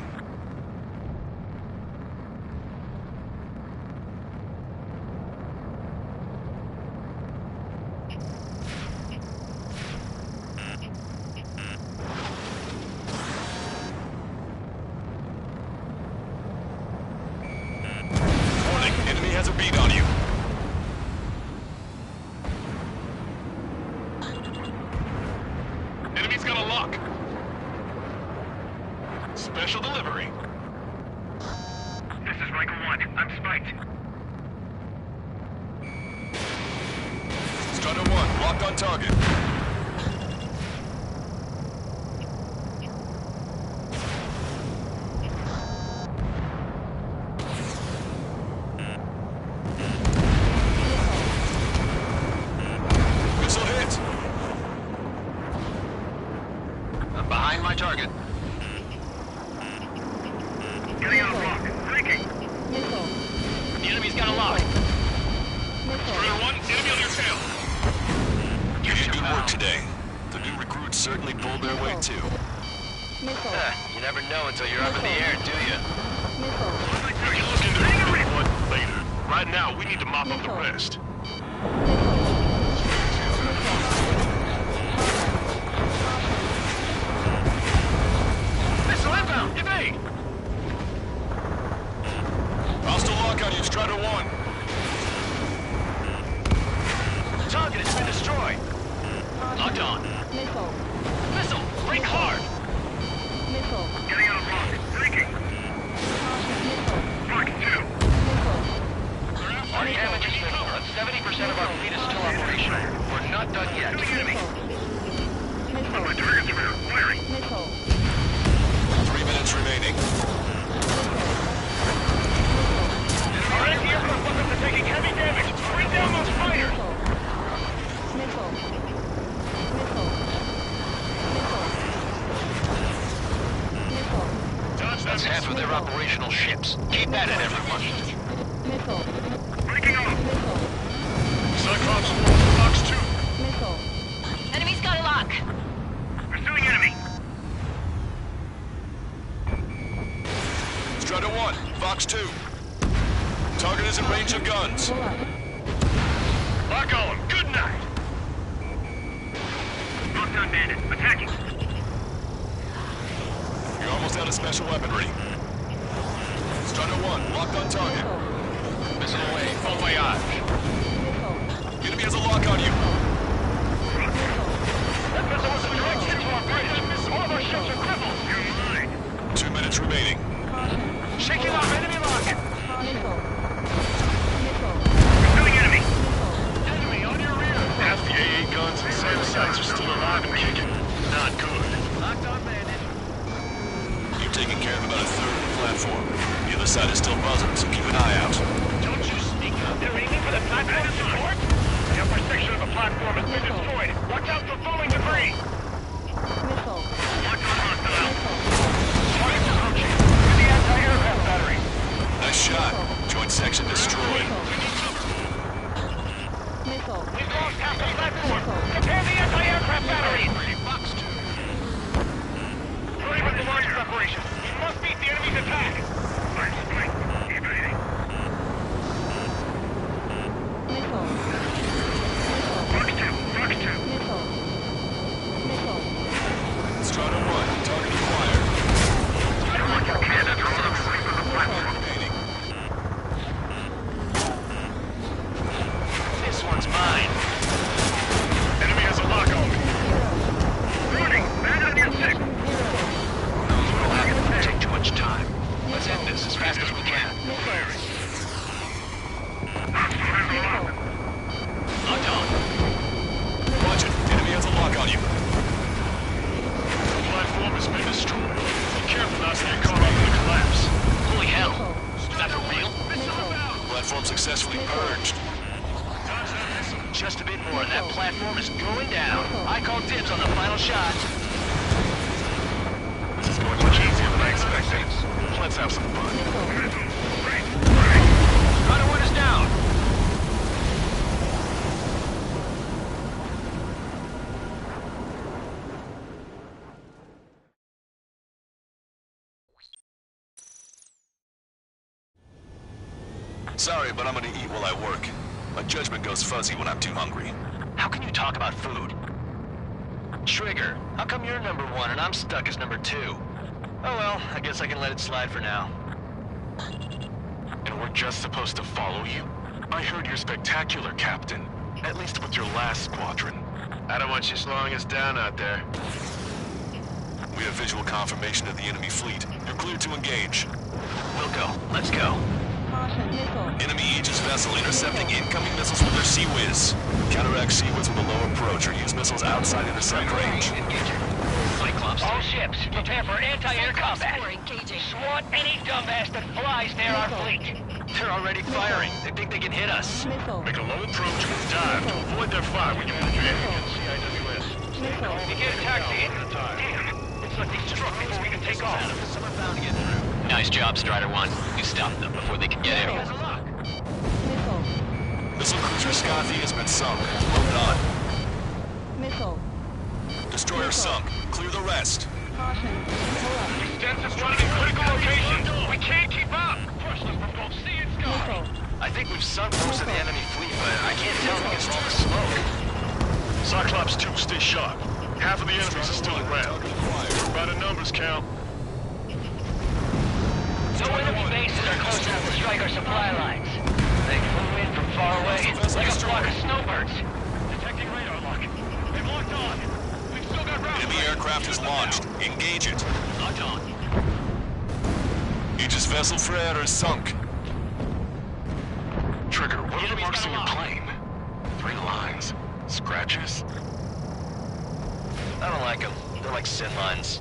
Warning, enemy has a beat on you. Enemy's got a lock. Special delivery. This is Michael 1. I'm spiked. Strider 1, locked on target. Missile hit. I'm behind my target. Getting on a block. Breaking. Missile. The enemy's got a lock. Strider 1, enemy on your tail. You did good work today. The new recruits certainly pulled their weight too. Missile. You never know until you're up in the air, do you? Missile. You look into it later. Right now, we need to mop up the rest. Missile inbound! Evade! Hostile lock on you, Strider 1. Target has been destroyed. Locked on. Missile. Missile! Break hard! Missile. Getting on a block. Breaking. Missile. Mark 2. Missile. Our damage is minimal, and 70% of our fleet is still operational. We're not done yet. Enemy. Missile. My target's around. Firing. Missile. That's half of their operational ships. Keep at it, everyone. Missile. Breaking off. Missile. Cyclops 1 to Fox 2. Missile. Enemy's got a lock. Pursuing enemy. Strider 1, Fox 2. Target is in range of guns. Pull up. Lock on. Good night. Locked on bandit. Attacking. You're almost out of special weaponry. Strider 1, locked on target. Missile away. Bon voyage. Missile. The enemy has a lock on you. That missile was a direct hit to our bridge. All of our ships are crippled. You're mine. 2 minutes remaining. Shaking off enemy lock. Missile. Missile. Pursuing enemy. Enemy on your rear. Half the AA guns and SAM sites are still alive and kicking. Not good. Locked on bandit. You've taken care of about a third of the platform. The other side is still buzzing, so keep an eye out. Don't you sneak up. They're aiming for the platform support. The upper section of the platform has been destroyed. Watch out for falling debris. Missile. Locked on hostile. Missile. Target approaching. With the anti-aircraft battery. Nice shot. Joint section destroyed. Missile. We've lost half the platform. Prepare the anti-aircraft battery. Hurry with the larger operation. We must beat the enemy's attack. Evading. Missile. Fox 2. Fox 2. Missile. Missile. Strider 1, target acquired. Canada on the way for the platform. Remaining. This one's mine. Enemy has a lock on me. Running. Man on your 6. We'll have to take too much time. Let's end this as fast as we can. Locked on. Watch it. Enemy has a lock on you. The platform has been destroyed. Be careful not to get caught up in the collapse. Holy hell. Is that for real? Platform successfully purged. Just a bit more and that platform is going down. I call dibs on the final shot. This is going much easier than I expected. Let's have some fun. Strider 1 is down. Sorry, but I'm gonna eat while I work. My judgment goes fuzzy when I'm too hungry. How can you talk about food? Trigger, how come you're number 1 and I'm stuck as number 2? Oh well, I guess I can let it slide for now. And we're just supposed to follow you? I heard you're spectacular, Captain. At least with your last squadron. I don't want you slowing us down out there. We have visual confirmation of the enemy fleet. You're cleared to engage. We'll go. Let's go. Caution. Missile. Enemy Aegis vessel intercepting incoming missiles with their Sea-Wiz. Counteract Sea-Wiz with a low approach or use missiles outside intercept range. Cyclops. All ships, prepare for anti-air combat. SWAT any dumbass that flies near our fleet. They're already firing. They think they can hit us. Missile. Make a low approach and dive to avoid their fire when you move in. Missile. You get a taxi. Damn, it's like they struck before we can take off. Nice job, Strider 1. You stopped them before they could get here. Missile. Missile cruiser Scothy has been sunk. Well done. Missile. Destroyer sunk. Clear the rest. Caution. Pull up. Extensive running in critical location. We can't keep up. Push them from both sea and sky. Missile. I think we've sunk most of the enemy fleet, but I can't tell because of all the smoke. Cyclops 2, stay sharp. Half of the enemies are still around. By the numbers count. No enemy bases are close enough to strike our supply lines. They flew in from far away, like a flock of snowbirds. Detecting radar lock. They've locked on. We've still got routes. Enemy aircraft is launched. Engage it. Locked on. Aegis vessel Frere is sunk. Trigger, what are the marks on your plane? 3 lines. Scratches? I don't like them. They're like sin lines.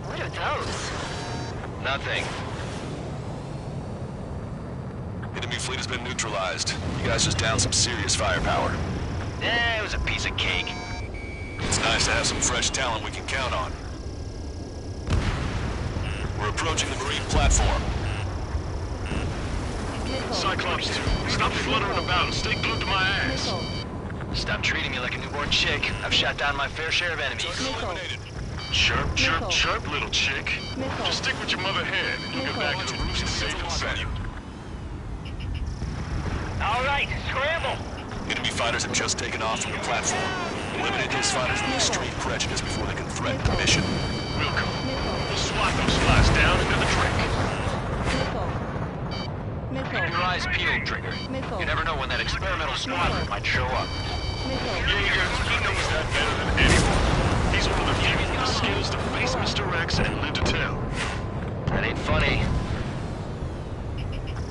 What are those? Nothing. Enemy fleet has been neutralized. You guys just downed some serious firepower. It was a piece of cake. It's nice to have some fresh talent we can count on. We're approaching the Marine platform. Cyclops 2, stop fluttering about and stay glued to my ass. Stop treating me like a newborn chick. I've shot down my fair share of enemies. Chirp, chirp, chirp, little chick. Just stick with your mother hen and you'll get back to the roost safe and sound. All right, scramble. Enemy fighters have just taken off from the platform. Eliminate those fighters with extreme prejudice before they can threaten the mission. We'll come. We'll swat those flies down and do the trick. Keep your eyes peeled, Trigger. You never know when that experimental squadron might show up. Jaeger, he knows that better than anyone. He's one of the few with the skills to face Mr. X and live to tell. That ain't funny.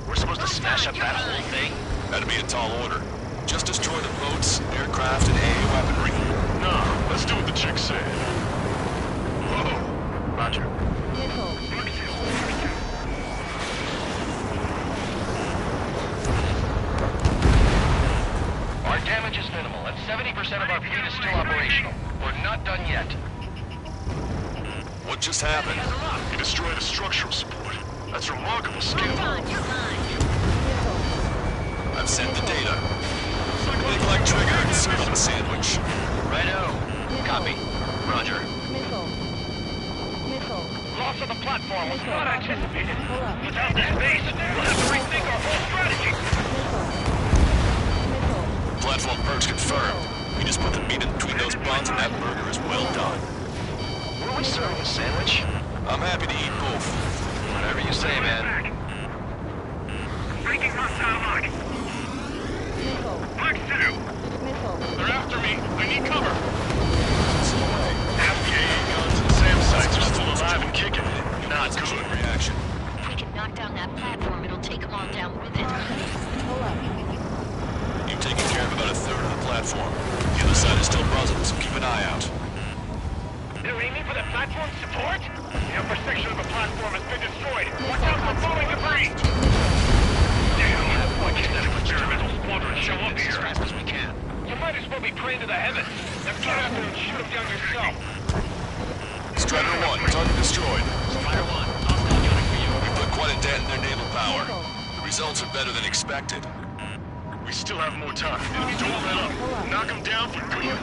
We're supposed to smash up that whole thing? That'd be a tall order. Just destroy the boats, aircraft, and AA weaponry. Nah, let's do what the chick said. Whoa. Roger. Our damage is minimal, and 70% of our fleet is still operational. We're not done yet. What just happened? He destroyed a structural support. That's remarkable skill. I've sent the data. Think like Trigger and serve up a sandwich. Righto. Copy. Roger. Loss of the platform was not anticipated. Without this base, we'll have to rethink our whole strategy. Platform perks confirmed. You just put the meat in between those buns and that burger is well done. What are we serving, a sandwich? I'm happy to eat both. Whatever you say, man. Breaking hostile lock. Mark 2. They're after me. I need cover. Half the AA guns and SAM sites are still alive and kicking. Not good reaction. If we can knock down that platform, it'll take them all down with it. You've taken care of about a third of the platform. The other side is still buzzing, so keep an eye out. They're aiming for the platform support? The upper section of the platform has been destroyed. Watch out for falling debris! Damn, why can't that experimental squadron show up here? As fast as we can. You might as well be praying to the heavens. Now get out there and shoot them down yourself. Strider 1, target destroyed. Strider 1, hostile unit for you. We put quite a dent in their naval power. The results are better than expected. We still have more time. Don't let up. Knock them down for good.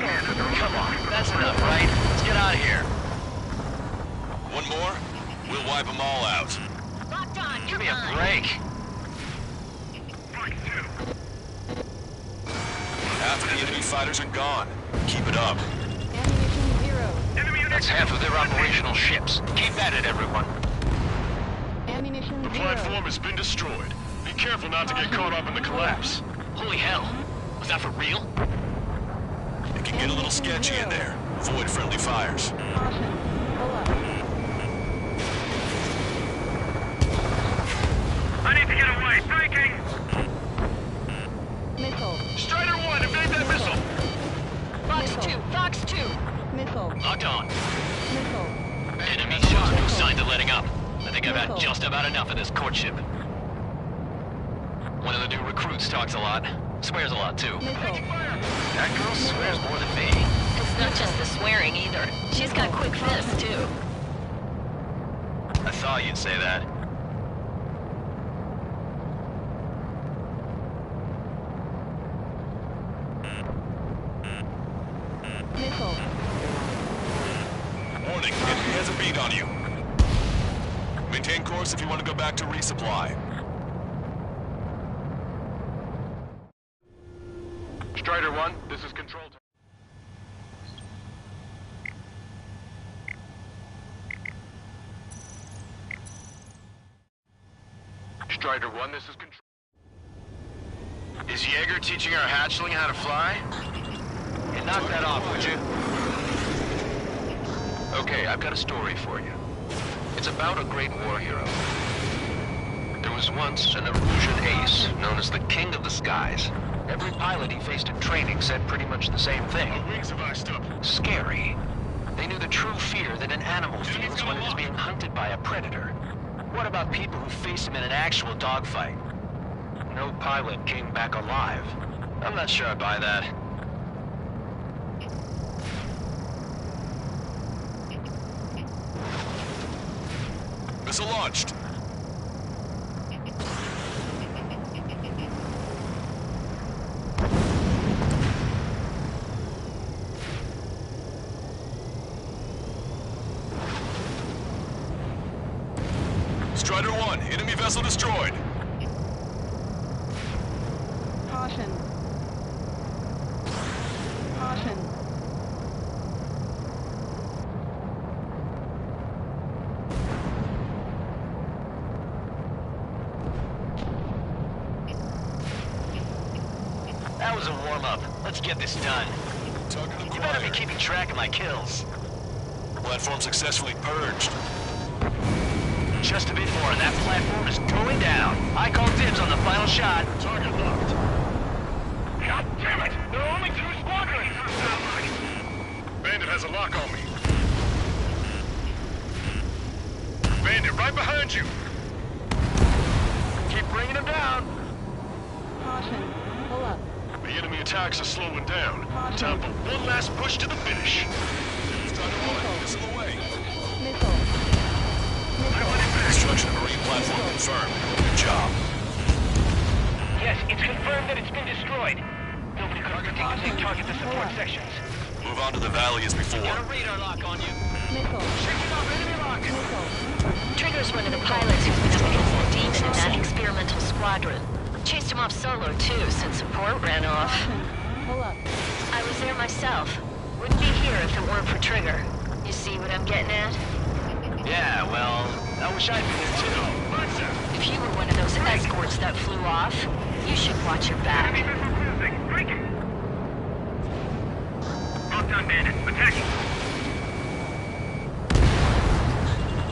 Come on, that's enough, right? Let's get out of here. One more, we'll wipe them all out. Locked on, Give me a break. Half of the enemy fighters are gone. Keep it up. Ammunition 0. That's half of their operational ships. Keep at it, everyone. Ammunition The 0. platform has been destroyed. Be careful not to get caught up in the collapse. Holy hell. Was that for real? It can get a little sketchy in there. Avoid friendly fires. Caution. Pull up. I need to get away. Breaking! Missile. Strider 1, evade that missile! Fox 2, Fox 2. Missile. Locked on. Missile. Enemy shows no signs of letting up. I think I've had just about enough of this courtship. One of the new recruits talks a lot. Swears a lot, too. That girl swears more than me. It's not just the swearing either. She's got quick fists, too. I thought you'd say that. Missile. Warning, enemy has a beat on you. Maintain course if you want to go back to resupply. Strider 1, this is Control Tower. Strider 1, this is Control. Is Jaeger teaching our hatchling how to fly? Hey, knock that off, would you? Okay, I've got a story for you. It's about a great war hero. There was once an Erusian ace known as the King of the Skies. Every pilot he faced in training said pretty much the same thing. The wings have iced up. Scary. They knew the true fear that an animal feels when it is being hunted by a predator. What about people who face him in an actual dogfight? No pilot came back alive. I'm not sure I buy that. Missile launched. Strider 1, enemy vessel destroyed. Caution. Caution. That was a warm-up. Let's get this done. You better be keeping track of my kills. Platform successfully purged. Just a bit more and that platform is going down. I call dibs on the final shot. Target locked. God damn it! There are only 2 squadrons! Bandit has a lock on me. Bandit, right behind you. Keep bringing him down. Caution. Pull up. The enemy attacks are slowing down. Time for one last push to the finish. Strider 1, missile away. Missile. Destruction of marine platform confirmed. Good job. Yes, it's confirmed that it's been destroyed. Nobody could have predicted they'd target the support sections. Move on to the valley as before. Got a radar lock on you. Missile. Shaking off enemy lock! Missile. Trigger's one of the pilots who's been up against the demon in that experimental squadron. Chased him off solo, too, since support ran off. Pull up. I was there myself. Wouldn't be here if it weren't for Trigger. You see what I'm getting at? Yeah, well, I wish I'd been there too. If you were one of those escorts that flew off, you should watch your back. Well done, Bandit. Attacking!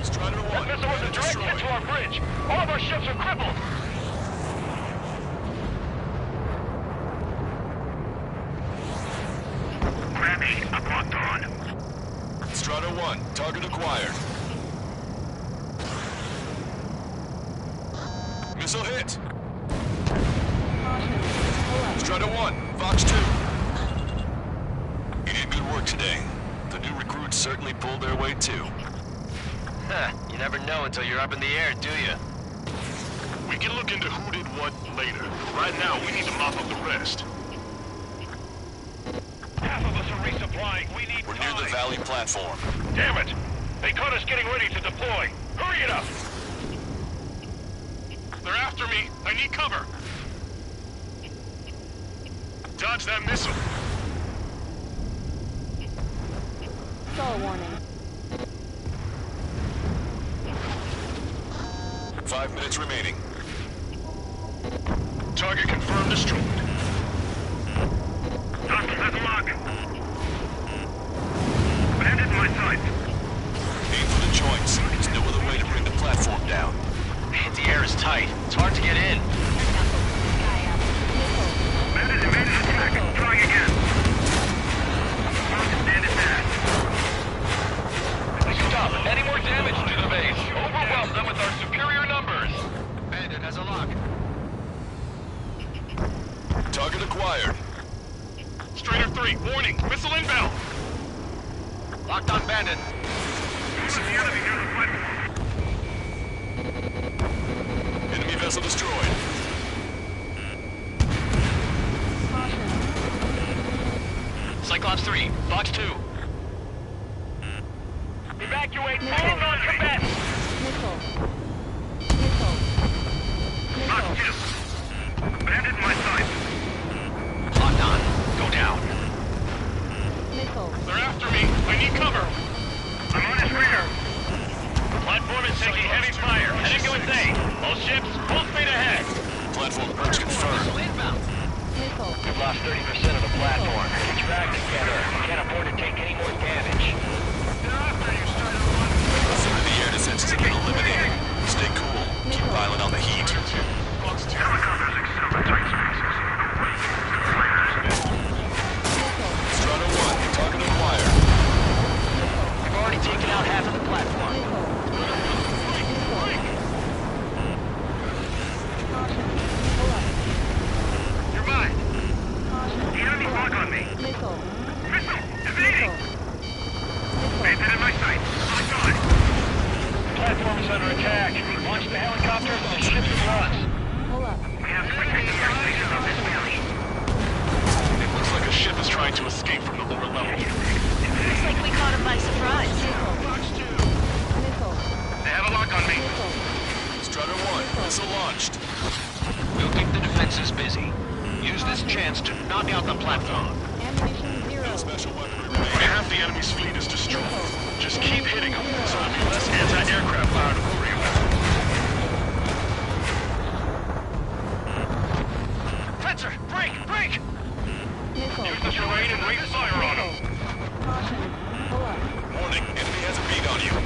Strider 1, That missile was a direct hit to our bridge! All of our ships are crippled! Gravity, I'm locked on. Strider 1, target acquired. Missile hit. Strider 1, Fox 2. You did good work today. The new recruits certainly pulled their weight too. Huh, you never know until you're up in the air, do you? We can look into who did what later. Right now, we need to mop up the rest. Half of us are resupplying. We need We're near the valley platform. Damn it! They caught us getting ready to deploy. Hurry it up! They're after me. I need cover. Dodge that missile. Stall warning. 5 minutes remaining. Target confirmed destroyed. Hostile has a lock. Bandit in my sight. Aim for the joints. There's no other way to bring the platform down. The air is tight. It's hard to get in. Bandit evaded attack. Trying again. Bandit fast. Stop. Any more damage to the base? Overwhelm them with our superior numbers. Bandit has a lock. Target acquired. Strider 3, warning. Missile inbound. Locked on Bandit. The enemy near the platform. Enemy vessel destroyed. Cyclops 3, Fox 2. Evacuate all non-combatants. Missile. Missile. Fox 2. Bandit in my sight. Locked on. Go down. Missile. They're after me. I need cover. I'm on his rear. Platform is taking heavy fire. Heading to its aid. All ships, full speed ahead. Platform purge confirmed. Inbound. Missile. We've lost 30% of the platform. Get your act together. Can't afford to take any more damage. Third of the air defenses have been eliminated. Stay cool. Keep piling on the heat. Helicopters excel in tight spaces. Strider 1, target acquired. We've already taken out half of the platform. You're mine. The enemy's lock on me. Missile. Missile! trying to escape from the lower level. Looks like we caught him by surprise. Missile. They have a lock on me. Strider 1, missile launched. We'll keep the defenses busy. Use this chance to knock out the platform. Ammunition 0. No special weaponry remaining. Half the enemy's fleet is destroyed. Just keep hitting them, so there'll be less anti-aircraft fire to worry about. Fencer, break! Missile. Use the terrain and wait fire on them. Caution. Pull up. Warning, enemy has a beat on you.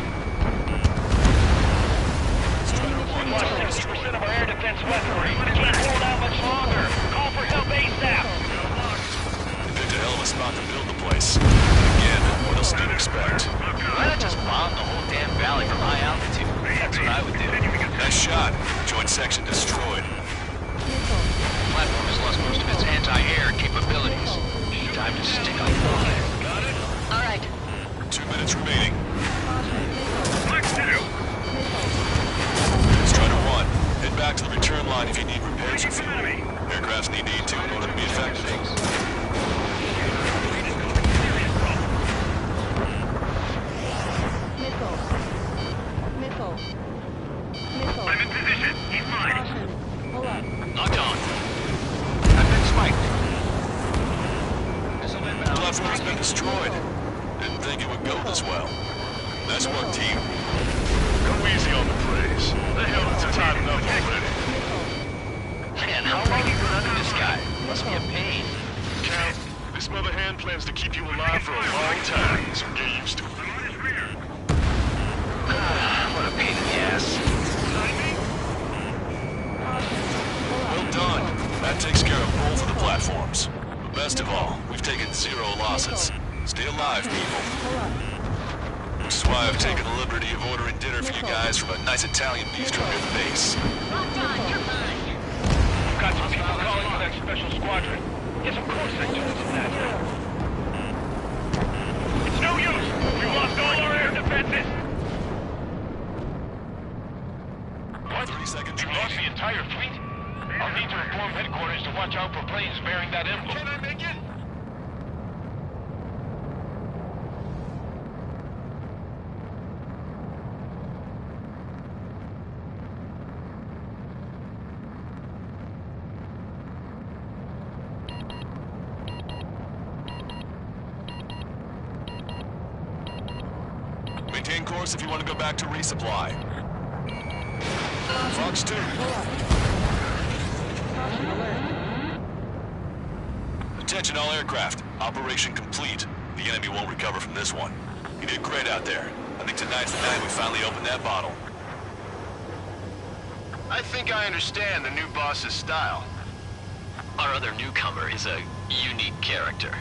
Ammunition Lost 60% of our air defense weaponry. We can't hold out much longer. Call for help ASAP. They picked a hell of a spot to build the place. Again, what else do you expect? Why not just bomb the whole damn valley from high altitude? That's what I would do. Nice shot. Joint section destroyed. Missile. The platform has lost most of its anti-air capabilities. Time to stick on fire. Got it? All right. 2 minutes remaining. Let's do. Strider 1, head back to the return line if you need repairs or fuel. Aircrafts need to in order to be effective. Missile. I'm in position. He's mine. Caution. Pull up. Knocked on. I've been spiked. The platform has been destroyed. Didn't think it would go this well. Nice work, team. Go easy on the praise. The hell it's time enough already. Man, how long you been under this guy? Must be a pain. Cal, this mother hen plans to keep you alive for a long time, so get used to it. What a pain in the ass. Well done. That takes care of both of the platforms. But best of all, we've taken 0 losses. Stay alive, people. Which is why I've taken the liberty of ordering dinner for you guys from a nice Italian bistro near the base. Locked on. You're mine. We've got some people calling for that special squadron. Yes, of course I do that. It's no use. We lost all our air defenses. What? 30 seconds You lost the entire fleet? I'll need to inform headquarters to watch out for planes bearing that emblem. Can I make it? Maintain course if you want to go back to resupply. Fox 2. Caution alert. Attention all aircraft. Operation complete. The enemy won't recover from this one. You did great out there. I think tonight's the night we finally open that bottle. I think I understand the new boss's style. Our other newcomer is a unique character.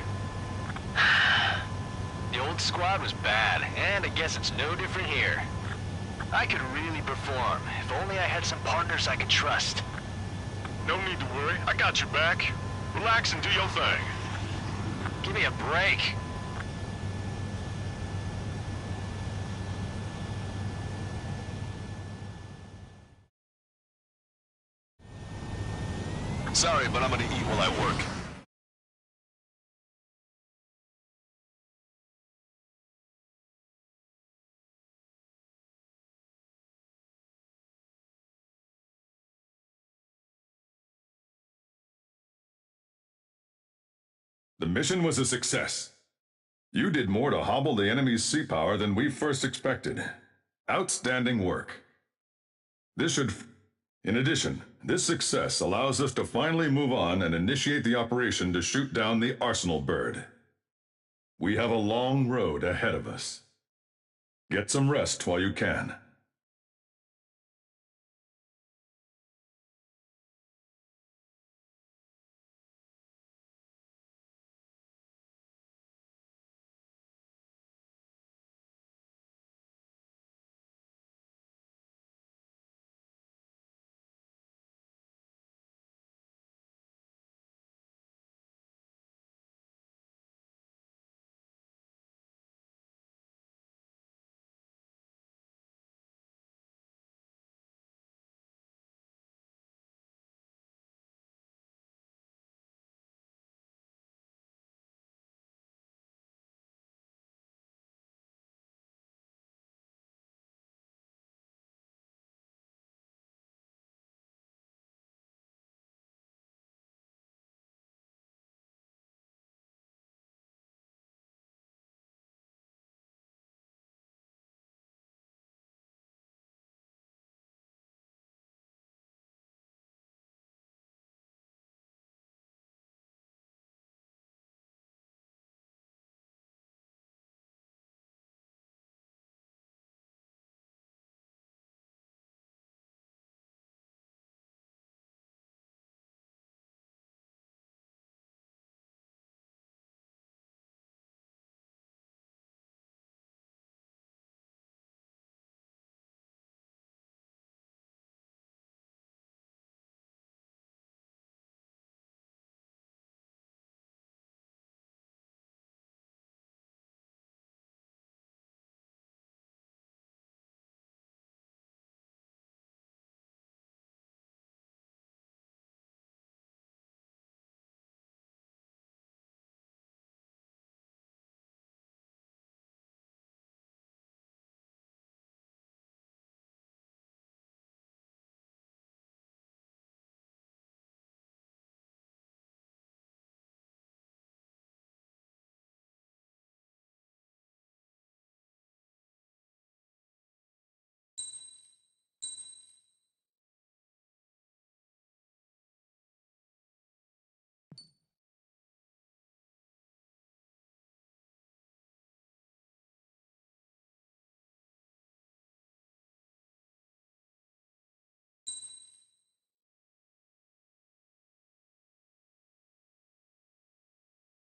The old squad was bad, and I guess it's no different here. I could really perform, if only I had some partners I could trust. No need to worry. I got your back. Relax and do your thing. Give me a break. Sorry, but I'm gonna eat while I work. The mission was a success. You did more to hobble the enemy's sea power than we first expected. Outstanding work. In addition, this success allows us to finally move on and initiate the operation to shoot down the Arsenal bird. We have a long road ahead of us. Get some rest while you can.